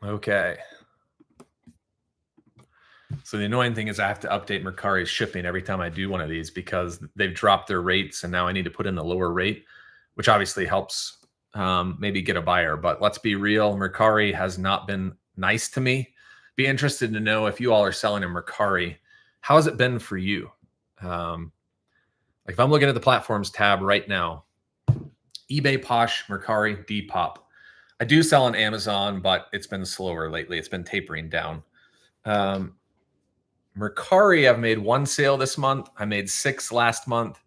Okay. So the annoying thing is I have to update Mercari's shipping every time I do one of these, because they've dropped their rates and now I need to put in the lower rate, which obviously helps maybe get a buyer. But let's be real, Mercari has not been nice to me. Be interested to know if you all are selling in Mercari, how has it been for you? Like if I'm looking at the platforms tab right now, eBay, Posh, Mercari, Depop. I do sell on Amazon, but it's been slower lately. It's been tapering down. Mercari, I've made 1 sale this month. I made 6 last month,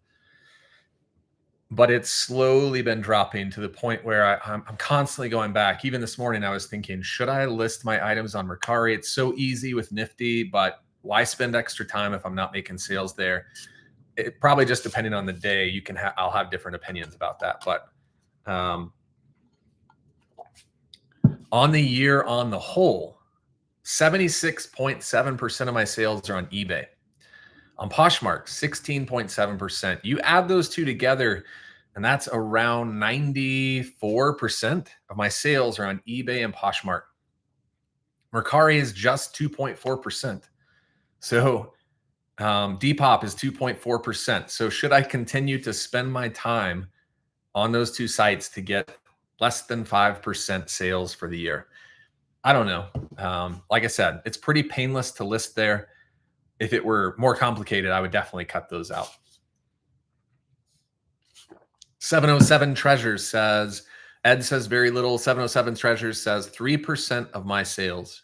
but it's slowly been dropping to the point where I'm constantly going back. Even this morning, I was thinking, should I list my items on Mercari? It's so easy with Nifty, but why spend extra time if I'm not making sales there? It probably just depending on the day, I'll have different opinions about that. But on the year, on the whole, 76.7% of my sales are on eBay. On Poshmark, 16.7%. You add those two together, and that's around 94% of my sales are on eBay and Poshmark. Mercari is just 2.4%. So Depop is 2.4%. So should I continue to spend my time on those two sites to get less than 5% sales for the year? I don't know. Like I said, it's pretty painless to list there. If it were more complicated, I would definitely cut those out. 707 Treasures says, Ed says very little. 707 Treasures says 3% of my sales.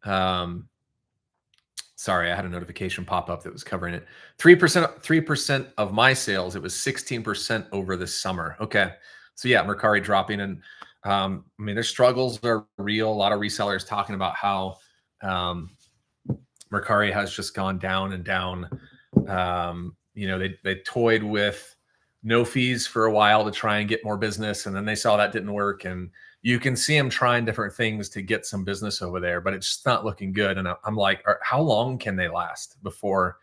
Sorry, I had a notification pop up that was covering it. 3% of my sales. It was 16% over the summer. Okay. So yeah, Mercari dropping. And I mean, their struggles are real. A lot of resellers talking about how Mercari has just gone down and down. You know, they toyed with no fees for a while to try and get more business, and then they saw that didn't work. And you can see them trying different things to get some business over there, but it's just not looking good. And I'm like, how long can they last before,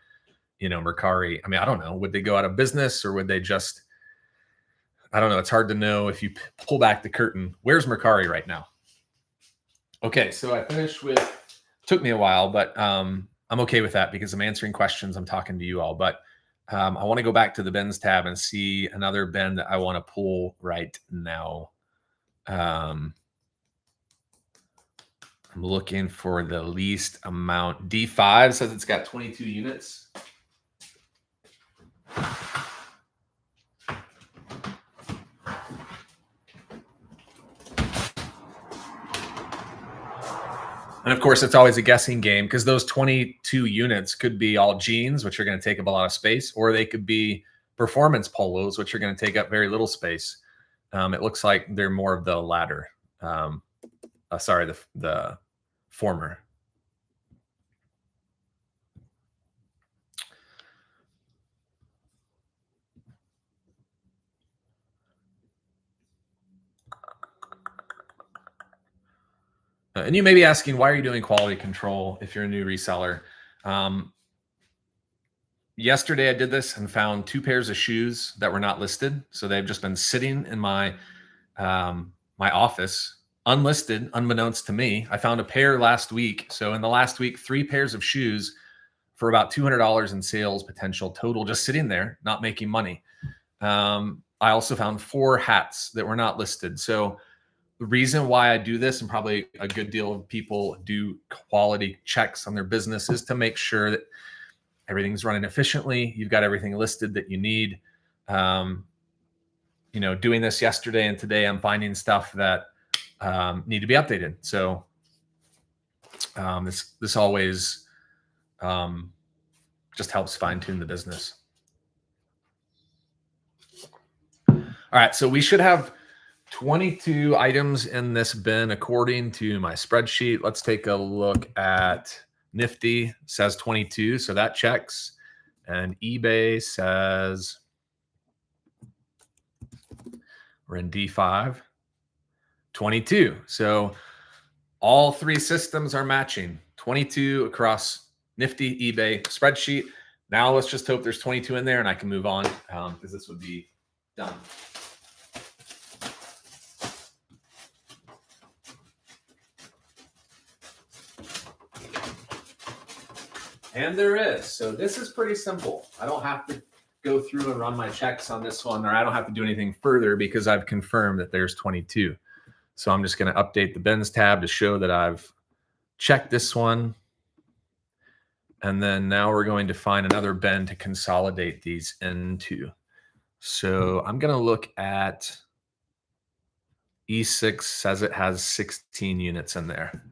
you know, Mercari? I mean, I don't know. Would they go out of business, or would they just? I don't know. It's hard to know if you pull back the curtain. Where's Mercari right now? Okay, so I finished with. Took me a while, but I'm okay with that because I'm answering questions. I'm talking to you all, but I want to go back to the bins tab and see another bin that I want to pull right now. I'm looking for the least amount. D5 says it's got 22 units. And of course, it's always a guessing game because those 22 units could be all jeans, which are going to take up a lot of space, or they could be performance polos, which are going to take up very little space. It looks like they're more of the latter. Sorry, the former. And you may be asking, why are you doing quality control if you're a new reseller? Yesterday I did this and found 2 pairs of shoes that were not listed. So they've just been sitting in my my office, unlisted, unbeknownst to me. I found a pair last week. So in the last week, 3 pairs of shoes for about $200 in sales potential total, just sitting there, not making money. I also found 4 hats that were not listed. So the reason why I do this, and probably a good deal of people do quality checks on their business, is to make sure that everything's running efficiently. You've got everything listed that you need. You know, doing this yesterday and today, I'm finding stuff that need to be updated. So this always just helps fine tune the business. All right, so we should have 22 items in this bin according to my spreadsheet. Let's take a look at Nifty. Says 22, so that checks. And eBay says we're in D5, 22. So all 3 systems are matching. 22 across Nifty, eBay, spreadsheet. Now let's just hope there's 22 in there and I can move on because this would be done. And there is. So this is pretty simple. I don't have to go through and run my checks on this one, or I don't have to do anything further because I've confirmed that there's 22. So I'm just going to update the bins tab to show that I've checked this one. And then now we're going to find another bin to consolidate these into. So I'm going to look at E6, says it has 16 units in there.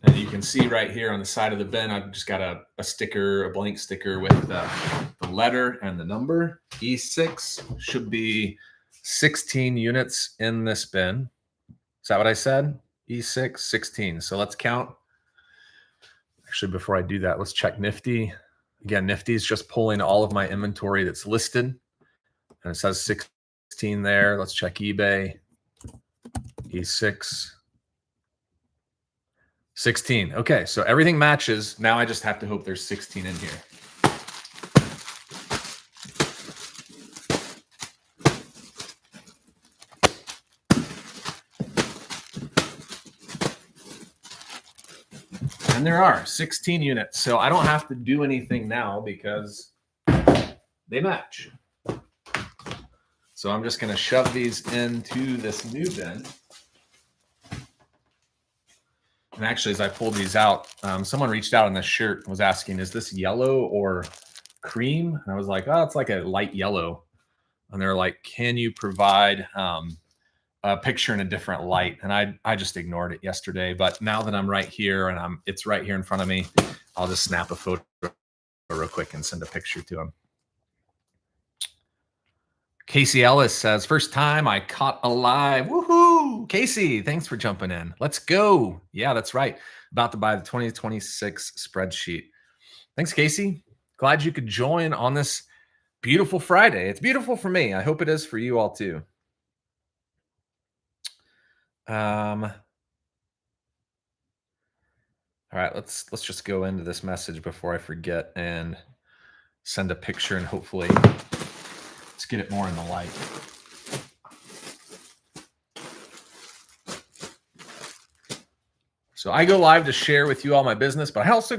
And you can see right here on the side of the bin, I've just got a sticker, a blank sticker with the letter and the number. E6 should be 16 units in this bin. Is that what I said? E6, 16. So let's count. Actually, before I do that, let's check Nifty. Again, Nifty is just pulling all of my inventory that's listed. And it says 16 there. Let's check eBay. E6. 16. Okay, so everything matches. Now I just have to hope there's 16 in here. And there are 16 units. So I don't have to do anything now because they match. So I'm just going to shove these into this new bin. And actually, as I pulled these out, someone reached out on this shirt and was asking, is this yellow or cream? And I was like, oh, it's like a light yellow. And they're like, can you provide a picture in a different light? And I just ignored it yesterday. But now that I'm right here and it's right here in front of me, I'll just snap a photo real quick and send a picture to them. Casey Ellis says, first time I caught a live. Woohoo! Casey, thanks for jumping in. Let's go. Yeah, that's right. About to buy the 2026 spreadsheet. Thanks, Casey. Glad you could join on this beautiful Friday. It's beautiful for me. I hope it is for you all too. All right, let's just go into this message before I forget and send a picture and hopefully let's get it more in the light. So I go live to share with you all my business, but I also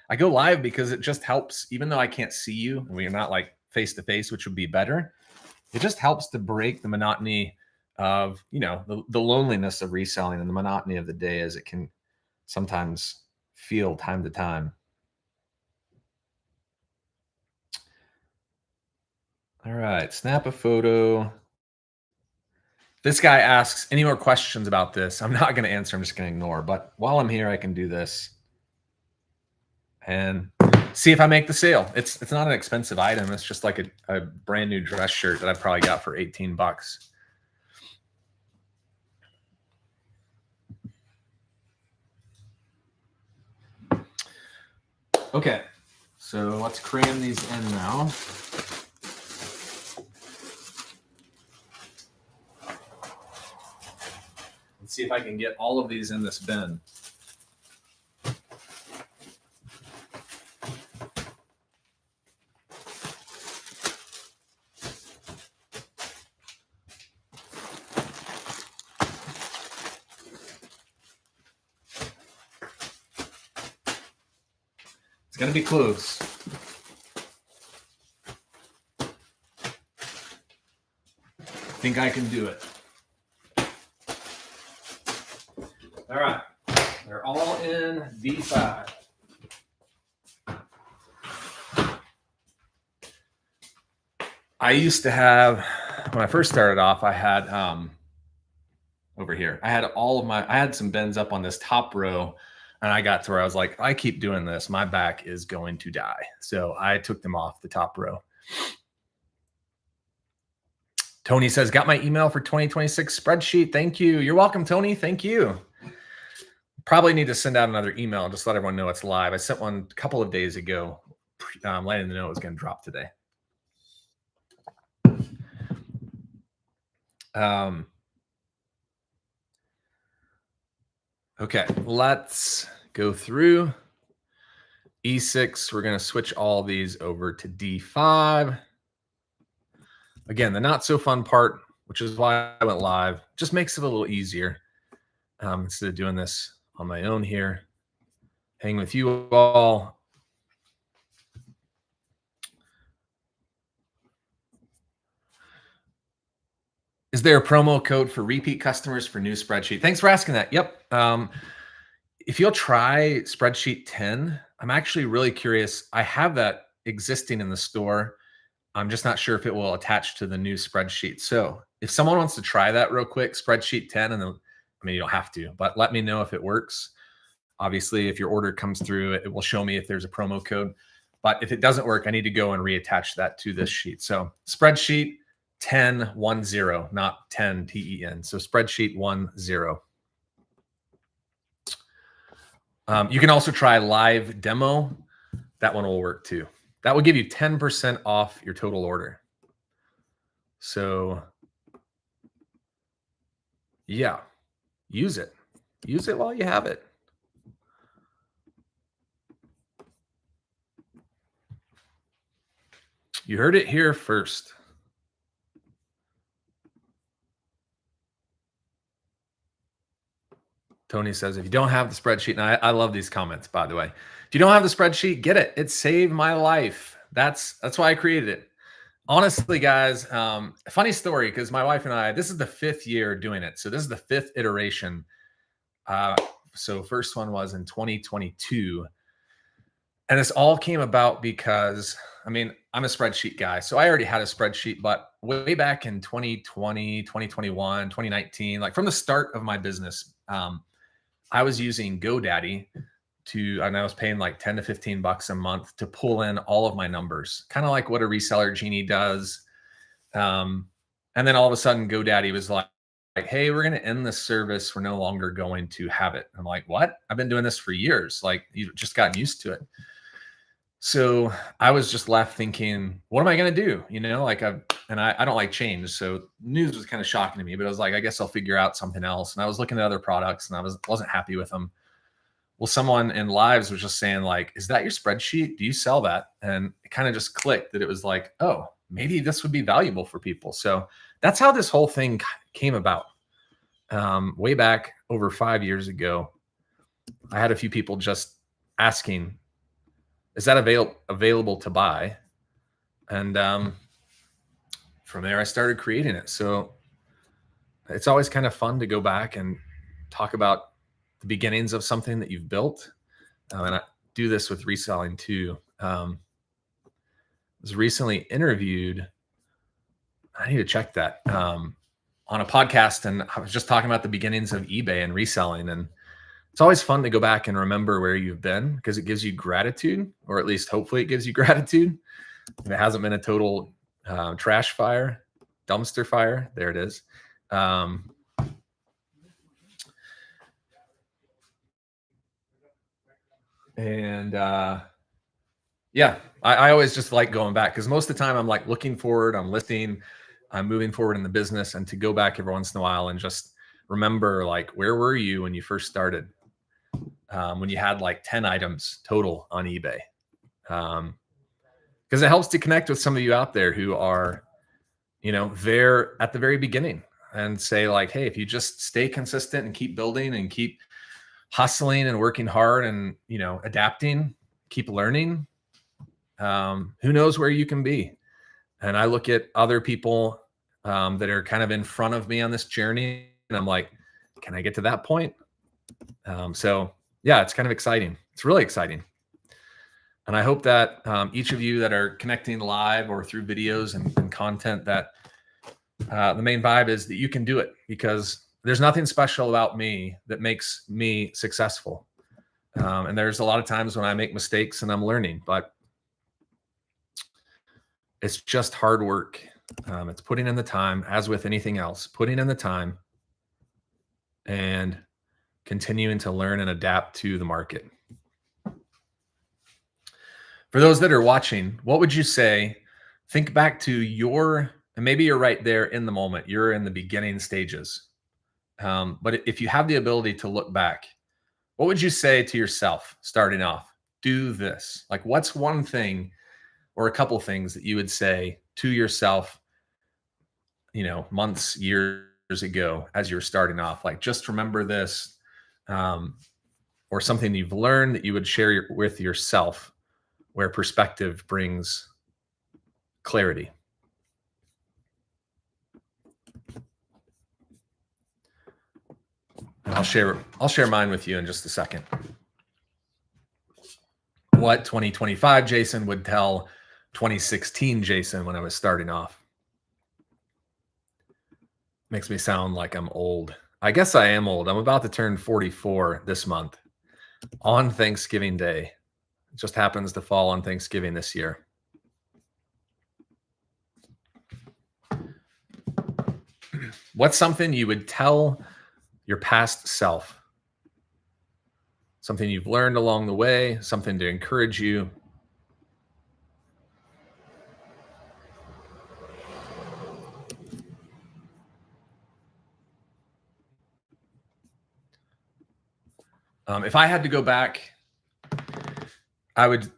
I go live because it just helps, even though I can't see you and we're not like face to face, which would be better. It just helps to break the monotony of, the loneliness of reselling and the monotony of the day as it can sometimes feel time to time. All right, snap a photo. This guy asks any more questions about this. I'm not going to answer. I'm just going to ignore. But while I'm here, I can do this and see if I make the sale. It's not an expensive item. It's just like a brand new dress shirt that I probably got for 18 bucks. Okay, so let's cram these in now. Let's see if I can get all of these in this bin. It's going to be close. I think I can do it. All right, they're all in D5. I used to have, when I first started off, I had over here, I had some bins up on this top row, and I got to where I was like, I keep doing this, my back is going to die. So I took them off the top row. Tony says, got my email for 2026 spreadsheet. Thank you. You're welcome, Tony. Thank you. Probably need to send out another email and just let everyone know it's live. I sent one a couple of days ago, letting them know it was going to drop today. Okay, let's go through E6. We're going to switch all these over to D5. Again, the not so fun part, which is why I went live, just makes it a little easier instead of doing this on my own here. Hang with you all. Is there a promo code for repeat customers for new spreadsheet? Thanks for asking that. Yep. If you'll try Spreadsheet 10, I'm actually really curious. I have that existing in the store. I'm just not sure if it will attach to the new spreadsheet. So if someone wants to try that real quick, Spreadsheet 10, and then, I mean, you don't have to, but let me know if it works. Obviously, if your order comes through, it will show me if there's a promo code. But if it doesn't work, I need to go and reattach that to this sheet. So Spreadsheet 10, 10, not 10, TEN. So Spreadsheet 10. You can also try live demo. That one will work too. That will give you 10% off your total order. So Yeah, use it. Use it while you have it. You heard it here first. Tony says, if you don't have the spreadsheet, and I love these comments, by the way. If you don't have the spreadsheet, get it. It saved my life. That's why I created it. Honestly, guys, funny story, because my wife and I, this is the 5th year doing it. So this is the 5th iteration. So first one was in 2022. And this all came about because, I mean, I'm a spreadsheet guy. So I already had a spreadsheet, but way back in 2020, 2021, 2019, like from the start of my business, I was using GoDaddy and I was paying like 10 to 15 bucks a month to pull in all of my numbers, kind of like what a reseller genie does. And then all of a sudden GoDaddy was like, hey, we're going to end this service. We're no longer going to have it. I'm like, what? I've been doing this for years. Like, you've just gotten used to it. So I was just left thinking, what am I going to do? Like I don't like change. So news was kind of shocking to me, but I was like, I guess I'll figure out something else. And I was looking at other products and I wasn't happy with them. Well, someone in lives was just saying like, is that your spreadsheet? Do you sell that? And it kind of just clicked that it was like, oh, maybe this would be valuable for people. So that's how this whole thing came about. Way back over 5 years ago, I had a few people just asking, is that available to buy? And from there, I started creating it. So it's always kind of fun to go back and talk about the beginnings of something that you've built. And I do this with reselling too. I was recently interviewed. I need to check that on a podcast. And I was just talking about the beginnings of eBay and reselling. And it's always fun to go back and remember where you've been because it gives you gratitude, or at least hopefully it gives you gratitude. If it hasn't been a total trash fire, dumpster fire, there it is. Yeah, I always just like going back because most of the time I'm like looking forward, I'm listening, I'm moving forward in the business, and to go back every once in a while and just remember like, where were you when you first started? When you had like 10 items total on eBay. Because it helps to connect with some of you out there who are, there at the very beginning and say like, hey, if you just stay consistent and keep building and keep hustling and working hard and, adapting, keep learning, who knows where you can be. And I look at other people that are kind of in front of me on this journey and I'm like, can I get to that point? So yeah, it's kind of exciting. It's really exciting. And I hope that each of you that are connecting live or through videos and content, that the main vibe is that you can do it, because there's nothing special about me that makes me successful. And there's a lot of times when I make mistakes and I'm learning, but it's just hard work. It's putting in the time, as with anything else, putting in the time and continuing to learn and adapt to the market. For those that are watching, what would you say? Think back to and maybe you're right there in the moment. You're in the beginning stages. But if you have the ability to look back, what would you say to yourself starting off? Do this. Like, what's one thing or a couple things that you would say to yourself, months, years ago as you're starting off? Like, just remember this, or something you've learned that you would share with yourself, where perspective brings clarity. And I'll share mine with you in just a second. What 2025 Jason would tell 2016 Jason when I was starting off. Makes me sound like I'm old. I guess I am old. I'm about to turn 44 this month on Thanksgiving Day. It just happens to fall on Thanksgiving this year. What's something you would tell your past self? Something you've learned along the way, something to encourage you. If I had to go back, I would,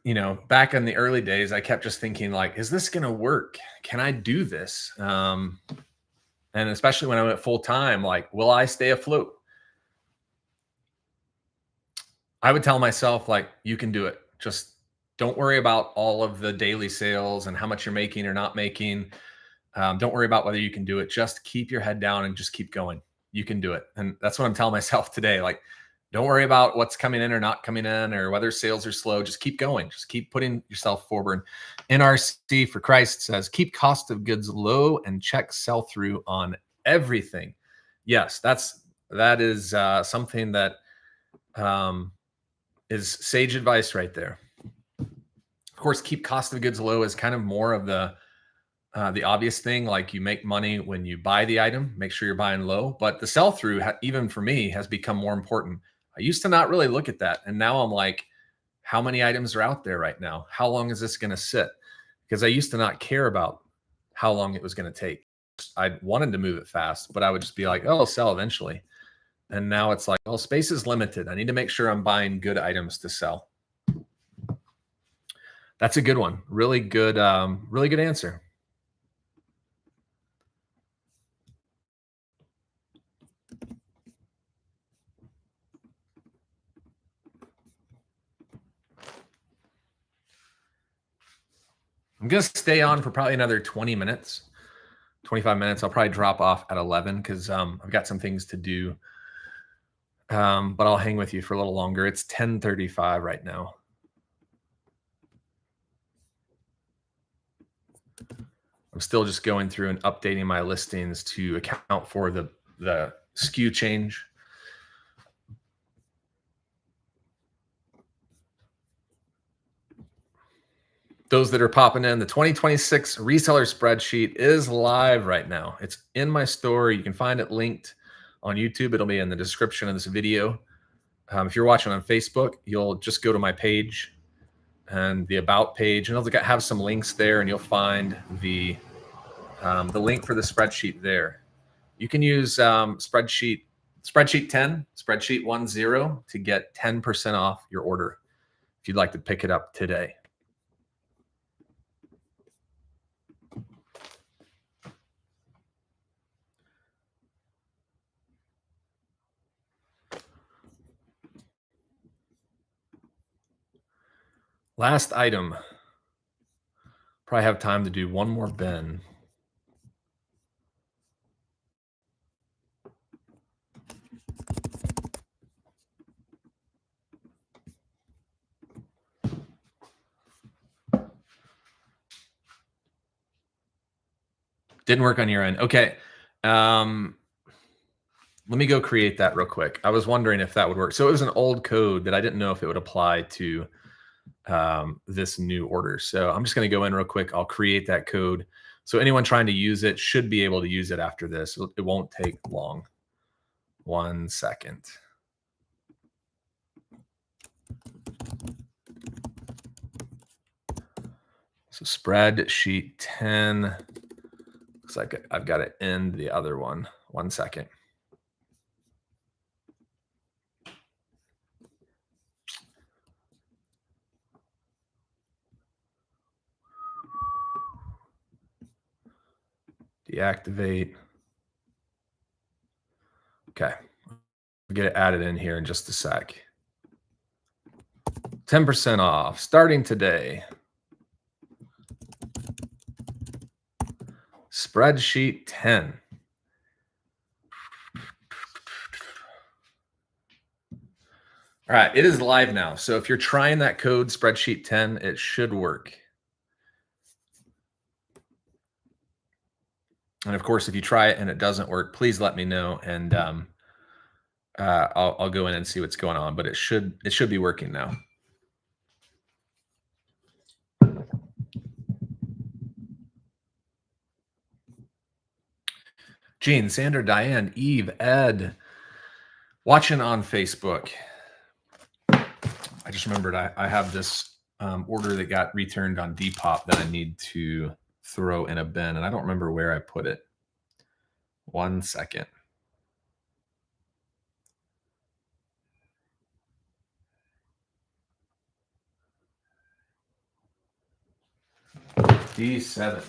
back in the early days, I kept just thinking like, is this going to work? Can I do this? And especially when I went full time, like, will I stay afloat? I would tell myself like, you can do it. Just don't worry about all of the daily sales and how much you're making or not making. Don't worry about whether you can do it. Just keep your head down and just keep going. You can do it. And that's what I'm telling myself today. Like, don't worry about what's coming in or not coming in or whether sales are slow. Just keep going. Just keep putting yourself forward. NRC for Christ says, keep cost of goods low and check sell through on everything. Yes, that is something that is sage advice right there. Of course, keep cost of goods low is kind of more of the obvious thing. Like, you make money when you buy the item, make sure you're buying low. But the sell through, even for me, has become more important. I used to not really look at that. And now I'm like, how many items are out there right now? How long is this going to sit? Because I used to not care about how long it was going to take. I wanted to move it fast, but I would just be like, oh, I'll sell eventually. And now it's like, oh, space is limited. I need to make sure I'm buying good items to sell. That's a good one. Really good answer. I'm going to stay on for probably another 20 minutes, 25 minutes. I'll probably drop off at 11 because I've got some things to do. But I'll hang with you for a little longer. It's 10:35 right now. I'm still just going through and updating my listings to account for the SKU change. Those that are popping in, the 2026 reseller spreadsheet is live right now. It's in my store. You can find it linked on YouTube. It'll be in the description of this video. If you're watching on Facebook, you'll just go to my page and the about page, and it'll have some links there, and you'll find the link for the spreadsheet there. You can use spreadsheet 10, spreadsheet 10 to get 10% off your order if you'd like to pick it up today. Last item. Probably have time to do one more bin. Didn't work on your end. Okay. Let me go create that real quick. I was wondering if that would work. So it was an old code that I didn't know if it would apply to this new order. So I'm just going to go in real quick. I'll create that code. So anyone trying to use it should be able to use it after this. It won't take long. 1 second. So spreadsheet 10. Looks like I've got to end the other one. 1 second. Deactivate. Okay. We'll get it added in here in just a sec. 10% off starting today. Spreadsheet 10. All right, it is live now. So if you're trying that code, Spreadsheet 10, it should work. And of course, if you try it and it doesn't work, please let me know, and I'll go in and see what's going on. But it should be working now. Gene, Sandra, Diane, Eve, Ed, watching on Facebook. I just remembered I have this order that got returned on Depop that I need to throw in a bin, and I don't remember where I put it. 1 second. D7.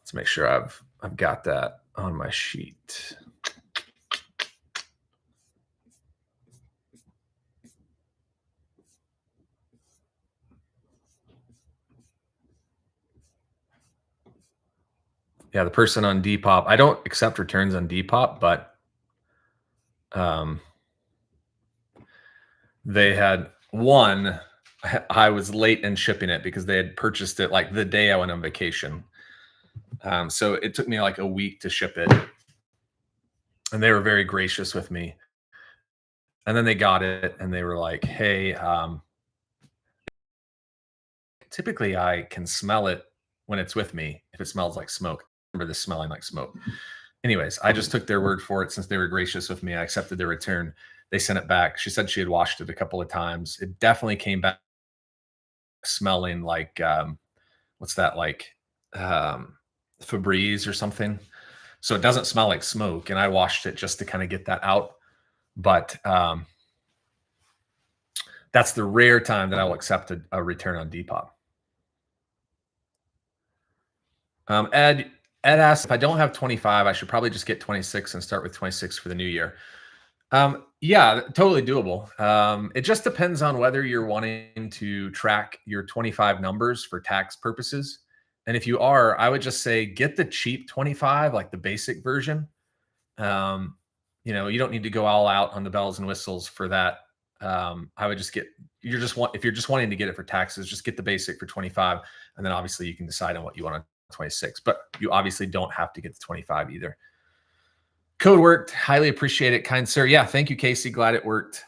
Let's make sure I've got that on my sheet. Yeah, the person on Depop. I don't accept returns on Depop, but they had one. I was late in shipping it because they had purchased it like the day I went on vacation. So it took me like a week to ship it, and they were very gracious with me. And then they got it, and they were like, "Hey, typically I can smell it when it's with me if it smells like smoke. I remember this smelling like smoke." Anyways, I just took their word for it since they were gracious with me. I accepted their return. They sent it back. She said she had washed it a couple of times. It definitely came back smelling like what's that, like Febreze or something. So it doesn't smell like smoke. And I washed it just to kind of get that out. But that's the rare time that I will accept a return on Depop. Ed asked if I don't have 25, I should probably just get 26 and start with 26 for the new year. Yeah, totally doable. It just depends on whether you're wanting to track your 25 numbers for tax purposes. And if you are, I would just say get the cheap 25, like the basic version. You don't need to go all out on the bells and whistles for that. I would just if you're just wanting to get it for taxes, just get the basic for 25. And then obviously you can decide on what you want on 26, but you obviously don't have to get the 25 either. Code worked. Highly appreciate it, kind sir. Yeah, thank you, Casey. Glad it worked.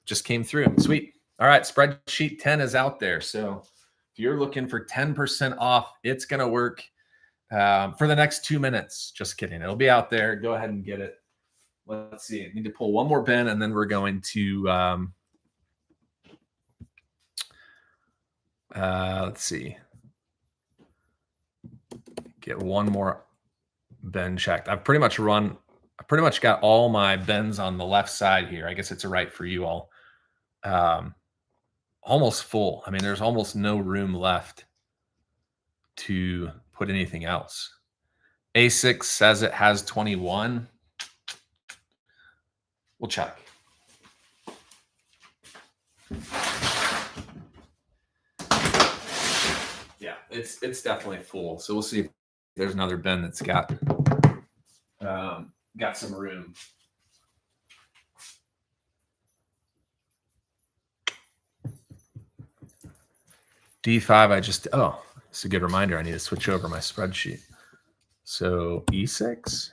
Just came through. Sweet. All right, Spreadsheet 10 is out there. So if you're looking for 10% off, it's going to work for the next 2 minutes. Just kidding. It'll be out there. Go ahead and get it. Let's see. I need to pull one more bin, and then we're going to, let's see. Get one more bin checked. I've pretty much got all my bins on the left side here. I guess it's a right for you all. Almost full. I mean, there's almost no room left to put anything else. A6 says it has 21. We'll check. Yeah, it's definitely full. So we'll see if there's another bin that's got some room. D5, it's a good reminder. I need to switch over my spreadsheet. So E6.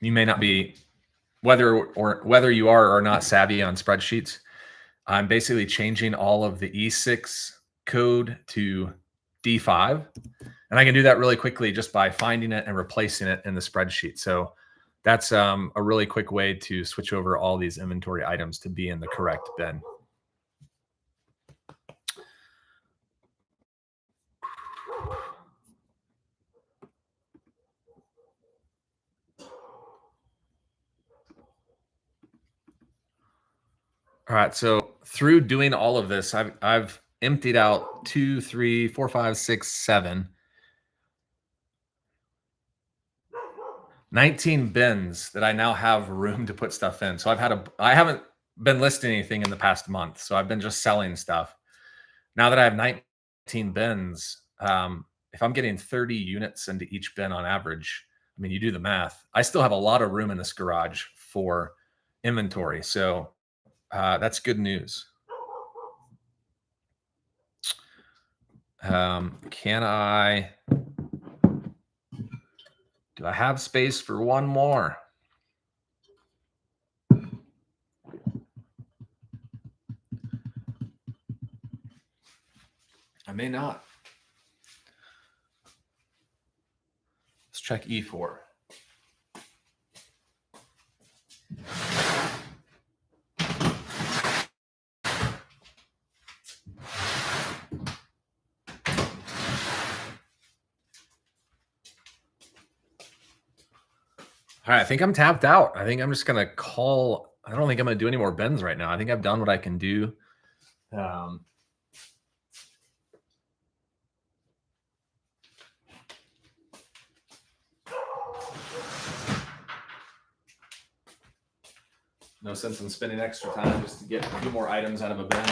You may not be, whether you are or not savvy on spreadsheets. I'm basically changing all of the E6 code to D5. And I can do that really quickly just by finding it and replacing it in the spreadsheet. So that's a really quick way to switch over all these inventory items to be in the correct bin. All right, so through doing all of this, I've emptied out 2, 3, 4, 5, 6, 7, 19 bins that I now have room to put stuff in. So I haven't been listing anything in the past month. So I've been just selling stuff. Now that I have 19 bins, if I'm getting 30 units into each bin on average, I mean, you do the math. I still have a lot of room in this garage for inventory. So that's good news. Do I have space for one more? I may not. Let's check E4. All right, I think I'm tapped out. I think I'm just gonna call. I don't think I'm gonna do any more bends right now. I think I've done what I can do. Um, no sense in spending extra time just to get a few more items out of a bin.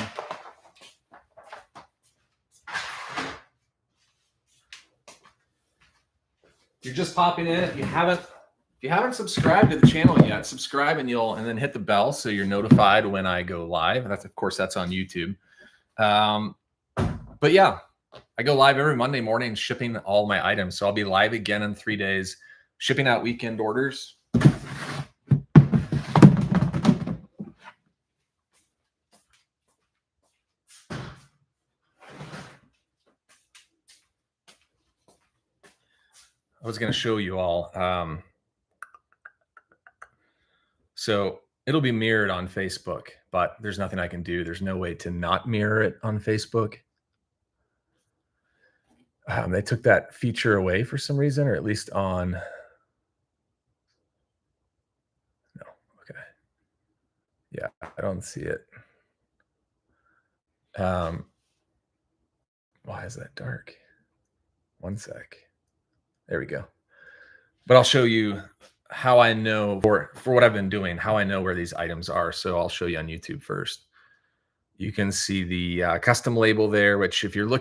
If you're just popping in, if you haven't subscribed to the channel yet, subscribe and then hit the bell so you're notified when I go live. That's on YouTube. But yeah, I go live every Monday morning shipping all my items. So I'll be live again in 3 days, shipping out weekend orders. I was going to show you all. So it'll be mirrored on Facebook, but there's nothing I can do. There's no way to not mirror it on Facebook. They took that feature away for some reason, or at least on. No, okay. Yeah, I don't see it. Why is that dark? One sec. There we go. But I'll show you how I know for what I've been doing, how I know where these items are. So I'll show you on YouTube first. You can see the custom label there, which if you're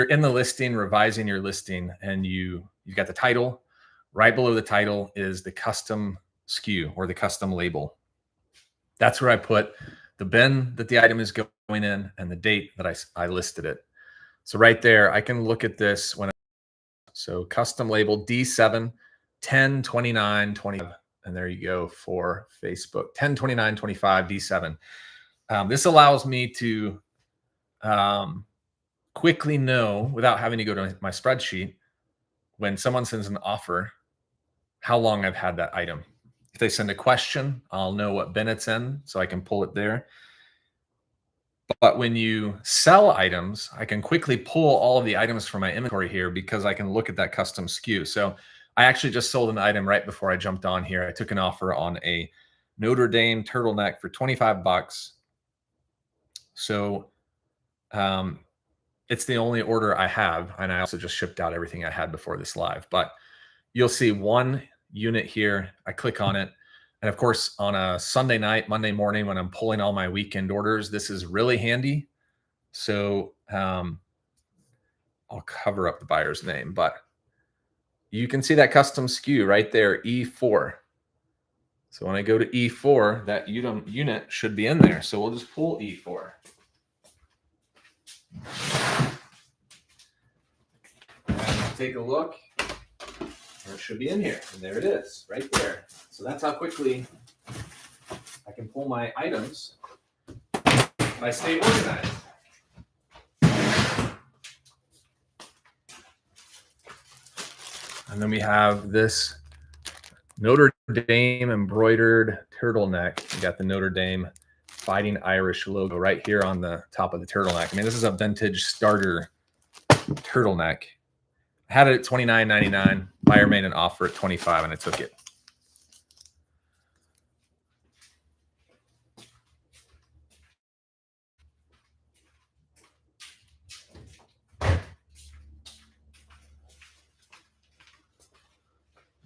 in the listing, revising your listing, and you've got the title, right below the title is the custom SKU or the custom label. That's where I put the bin that the item is going in and the date that I listed it. So right there, I can look at this so custom label D7 10/29/25, and there you go for Facebook 10/29/25 D7. This allows me to quickly know, without having to go to my spreadsheet, when someone sends an offer, how long I've had that item. If they send a question, I'll know what bin it's in, so I can pull it there. But when you sell items, I can quickly pull all of the items from my inventory here because I can look at that custom SKU. So I actually just sold an item right before I jumped on here. I took an offer on a Notre Dame turtleneck for $25. So it's the only order I have. And I also just shipped out everything I had before this live. But you'll see one unit here. I click on it. And of course, on a Sunday night, Monday morning, when I'm pulling all my weekend orders, this is really handy. So I'll cover up the buyer's name, but you can see that custom SKU right there, E4. So when I go to E4, that unit should be in there. So we'll just pull E4. And take a look. It should be in here, and there it is, right there. So that's how quickly I can pull my items if I stay organized. And then we have this Notre Dame embroidered turtleneck. We got the Notre Dame Fighting Irish logo right here on the top of the turtleneck. I mean, this is a vintage starter turtleneck. I had it at $29.99. Buyer made an offer at $25, and I took it.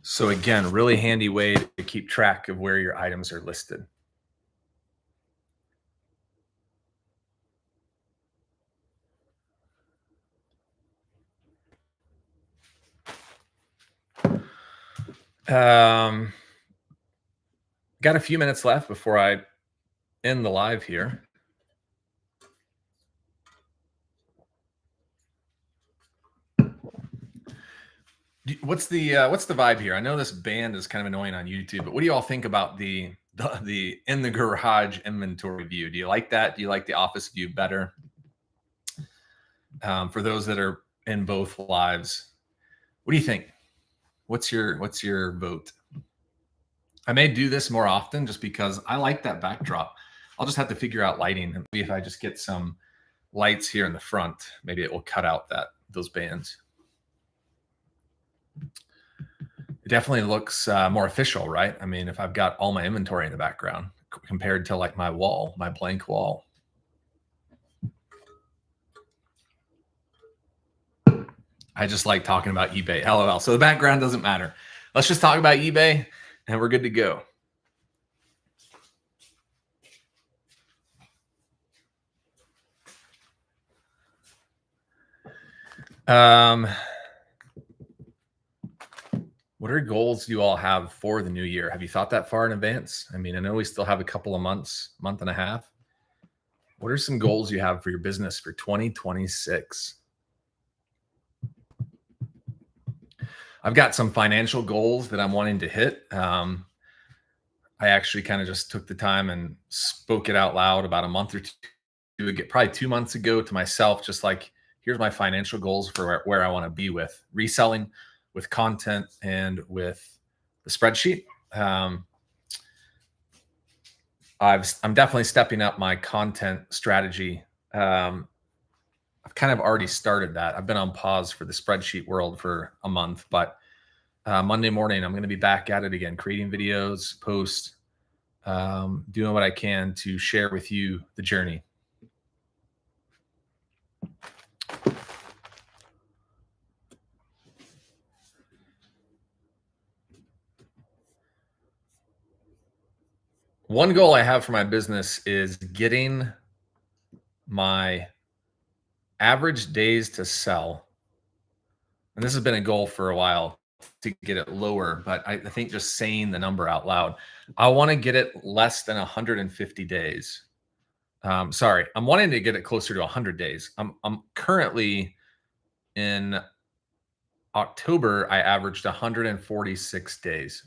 So again, really handy way to keep track of where your items are listed. Got a few minutes left before I end the live here. What's the vibe here? I know this band is kind of annoying on YouTube, but what do you all think about the in the garage inventory view? Do you like that? Do you like the office view better? For those that are in both lives, what do you think? What's your vote? I may do this more often just because I like that backdrop. I'll just have to figure out lighting, and maybe if I just get some lights here in the front, maybe it will cut out those bands. it definitely looks more official, right? I mean, if I've got all my inventory in the background compared to like my wall, my blank wall. I just like talking about eBay. LOL. So the background doesn't matter. Let's just talk about eBay and we're good to go. What are goals you all have for the new year? Have you thought that far in advance? I mean, I know we still have a couple of months, month and a half. What are some goals you have for your business for 2026? I've got some financial goals that I'm wanting to hit. I actually kind of just took the time and spoke it out loud about a month or two, probably 2 months ago to myself, just like, here's my financial goals for where I want to be with reselling, with content, and with the spreadsheet. I'm definitely stepping up my content strategy. I've kind of already started that. I've been on pause for the spreadsheet world for a month, but Monday morning, I'm going to be back at it again, creating videos, posts, doing what I can to share with you the journey. One goal I have for my business is getting my average days to sell. And this has been a goal for a while to get it lower, but I think just saying the number out loud, I want to get it less than 150 days. Sorry, I'm wanting to get it closer to 100 days. I'm currently in October, I averaged 146 days,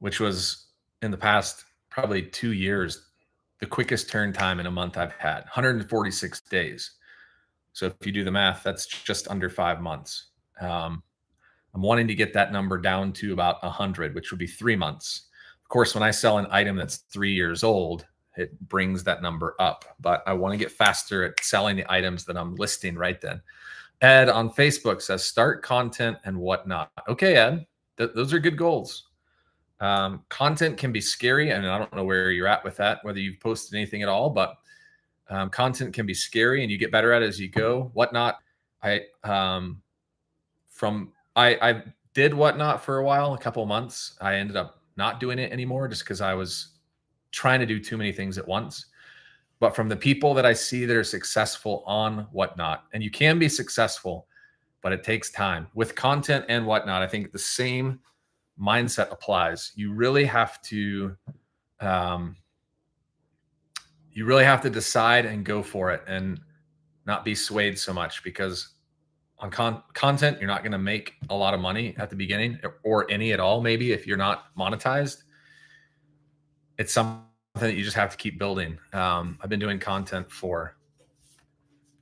which was in the past probably 2 years, the quickest turn time in a month I've had, 146 days. So if you do the math, that's just under 5 months. I'm wanting to get that number down to about 100, which would be 3 months. Of course, when I sell an item that's 3 years old, it brings that number up, but I want to get faster at selling the items that I'm listing right then. Ed on Facebook says, start content and whatnot. Okay, Ed, those are good goals. Content can be scary, and I don't know where you're at with that, whether you've posted anything at all, but content can be scary and you get better at it as you go. Whatnot, I did Whatnot for a while, a couple of months. I ended up not doing it anymore just because I was trying to do too many things at once. But from the people that I see that are successful on Whatnot, and you can be successful, but it takes time. With content and Whatnot, I think the same mindset applies. You really have to decide and go for it and not be swayed so much, because on content, you're not going to make a lot of money at the beginning, or any at all. Maybe if you're not monetized, it's something that you just have to keep building. I've been doing content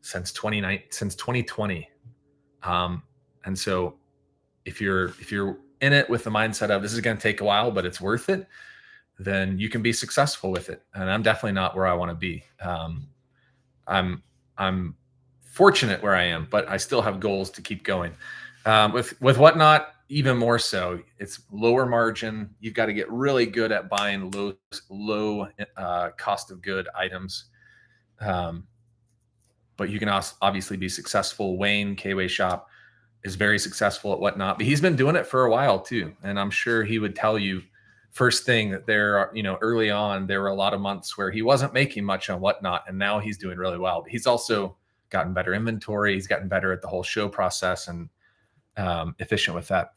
since 2020. And so if you're in it with the mindset of this is going to take a while, but it's worth it, then you can be successful with it. And I'm definitely not where I want to be. I'm fortunate where I am, but I still have goals to keep going. With Whatnot, even more so, it's lower margin. You've got to get really good at buying low cost of good items. But you can obviously be successful. Wayne, K-Way Shop, is very successful at Whatnot, but he's been doing it for a while too. And I'm sure he would tell you first thing that there are, early on, there were a lot of months where he wasn't making much on Whatnot, and now he's doing really well. But he's also gotten better inventory. He's gotten better at the whole show process and efficient with that.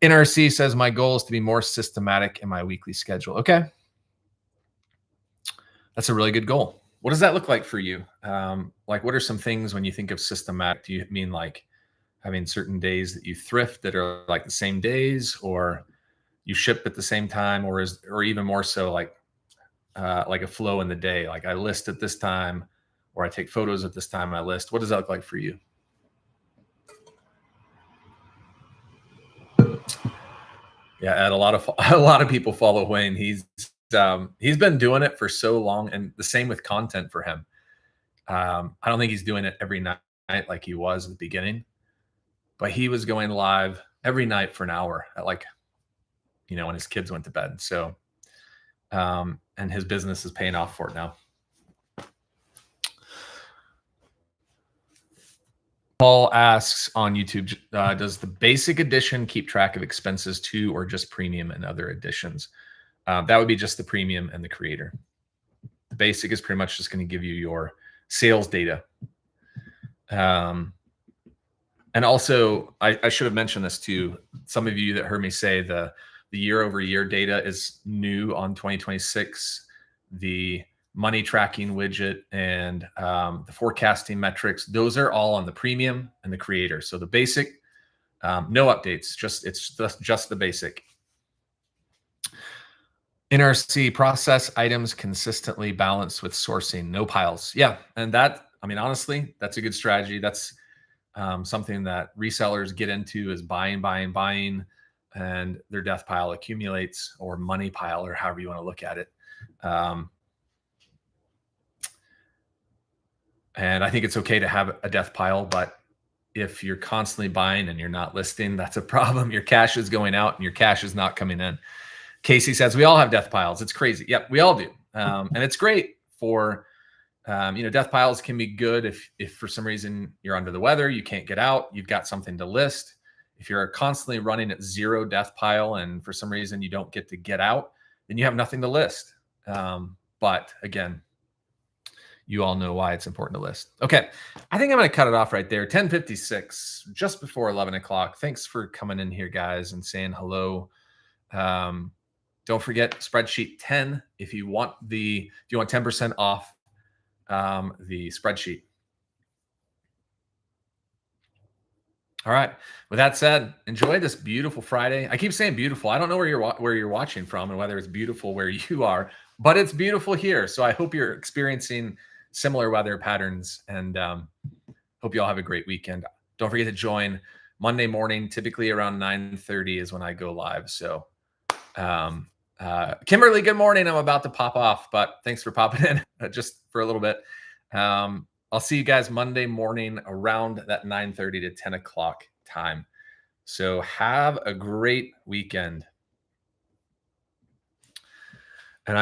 NRC says, my goal is to be more systematic in my weekly schedule. Okay. That's a really good goal. What does that look like for you? Like, what are some things when you think of systematic? Do you mean like having certain days that you thrift that are like the same days, or you ship at the same time, or even more so like a flow in the day? Like I list at this time, or I take photos at this time, I list. What does that look like for you? Yeah, Ed, a lot of people follow Wayne. He's been doing it for so long, and the same with content for him. I don't think he's doing it every night like he was at the beginning, but he was going live every night for an hour at like, when his kids went to bed. So, and his business is paying off for it now. Paul asks on YouTube, does the basic edition keep track of expenses too, or just premium and other editions? That would be just the premium and the creator. The basic is pretty much just going to give you your sales data. And also, I should have mentioned this too. Some of you that heard me say the year over year data is new on 2026. The money tracking widget and the forecasting metrics, those are all on the premium and the creator. So the basic, no updates, it's just the basic. NRC process items consistently balanced with sourcing, no piles. Yeah, and that, honestly, that's a good strategy. That's something that resellers get into, is buying, and their death pile accumulates, or money pile, or however you want to look at it. And I think it's okay to have a death pile, but if you're constantly buying and you're not listing, that's a problem. Your cash is going out and your cash is not coming in. Casey says, we all have death piles. It's crazy. Yep, we all do. And it's great for, death piles can be good if for some reason you're under the weather, you can't get out, you've got something to list. If you're constantly running at 0 death pile and for some reason you don't get to get out, then you have nothing to list. But again, you all know why it's important to list. Okay, I think I'm going to cut it off right there. 10:56, just before 11 o'clock. Thanks for coming in here, guys, and saying hello. Don't forget Spreadsheet 10 if you want 10% off the Spreadsheet. All right. With that said, enjoy this beautiful Friday. I keep saying beautiful. I don't know where you're watching from and whether it's beautiful where you are, but it's beautiful here. So I hope you're experiencing similar weather patterns, and hope you all have a great weekend. Don't forget to join Monday morning. Typically around 9:30 is when I go live. So Kimberly, good morning. I'm about to pop off, but thanks for popping in just for a little bit. I'll see you guys Monday morning around that 9:30 to 10 o'clock time. So have a great weekend.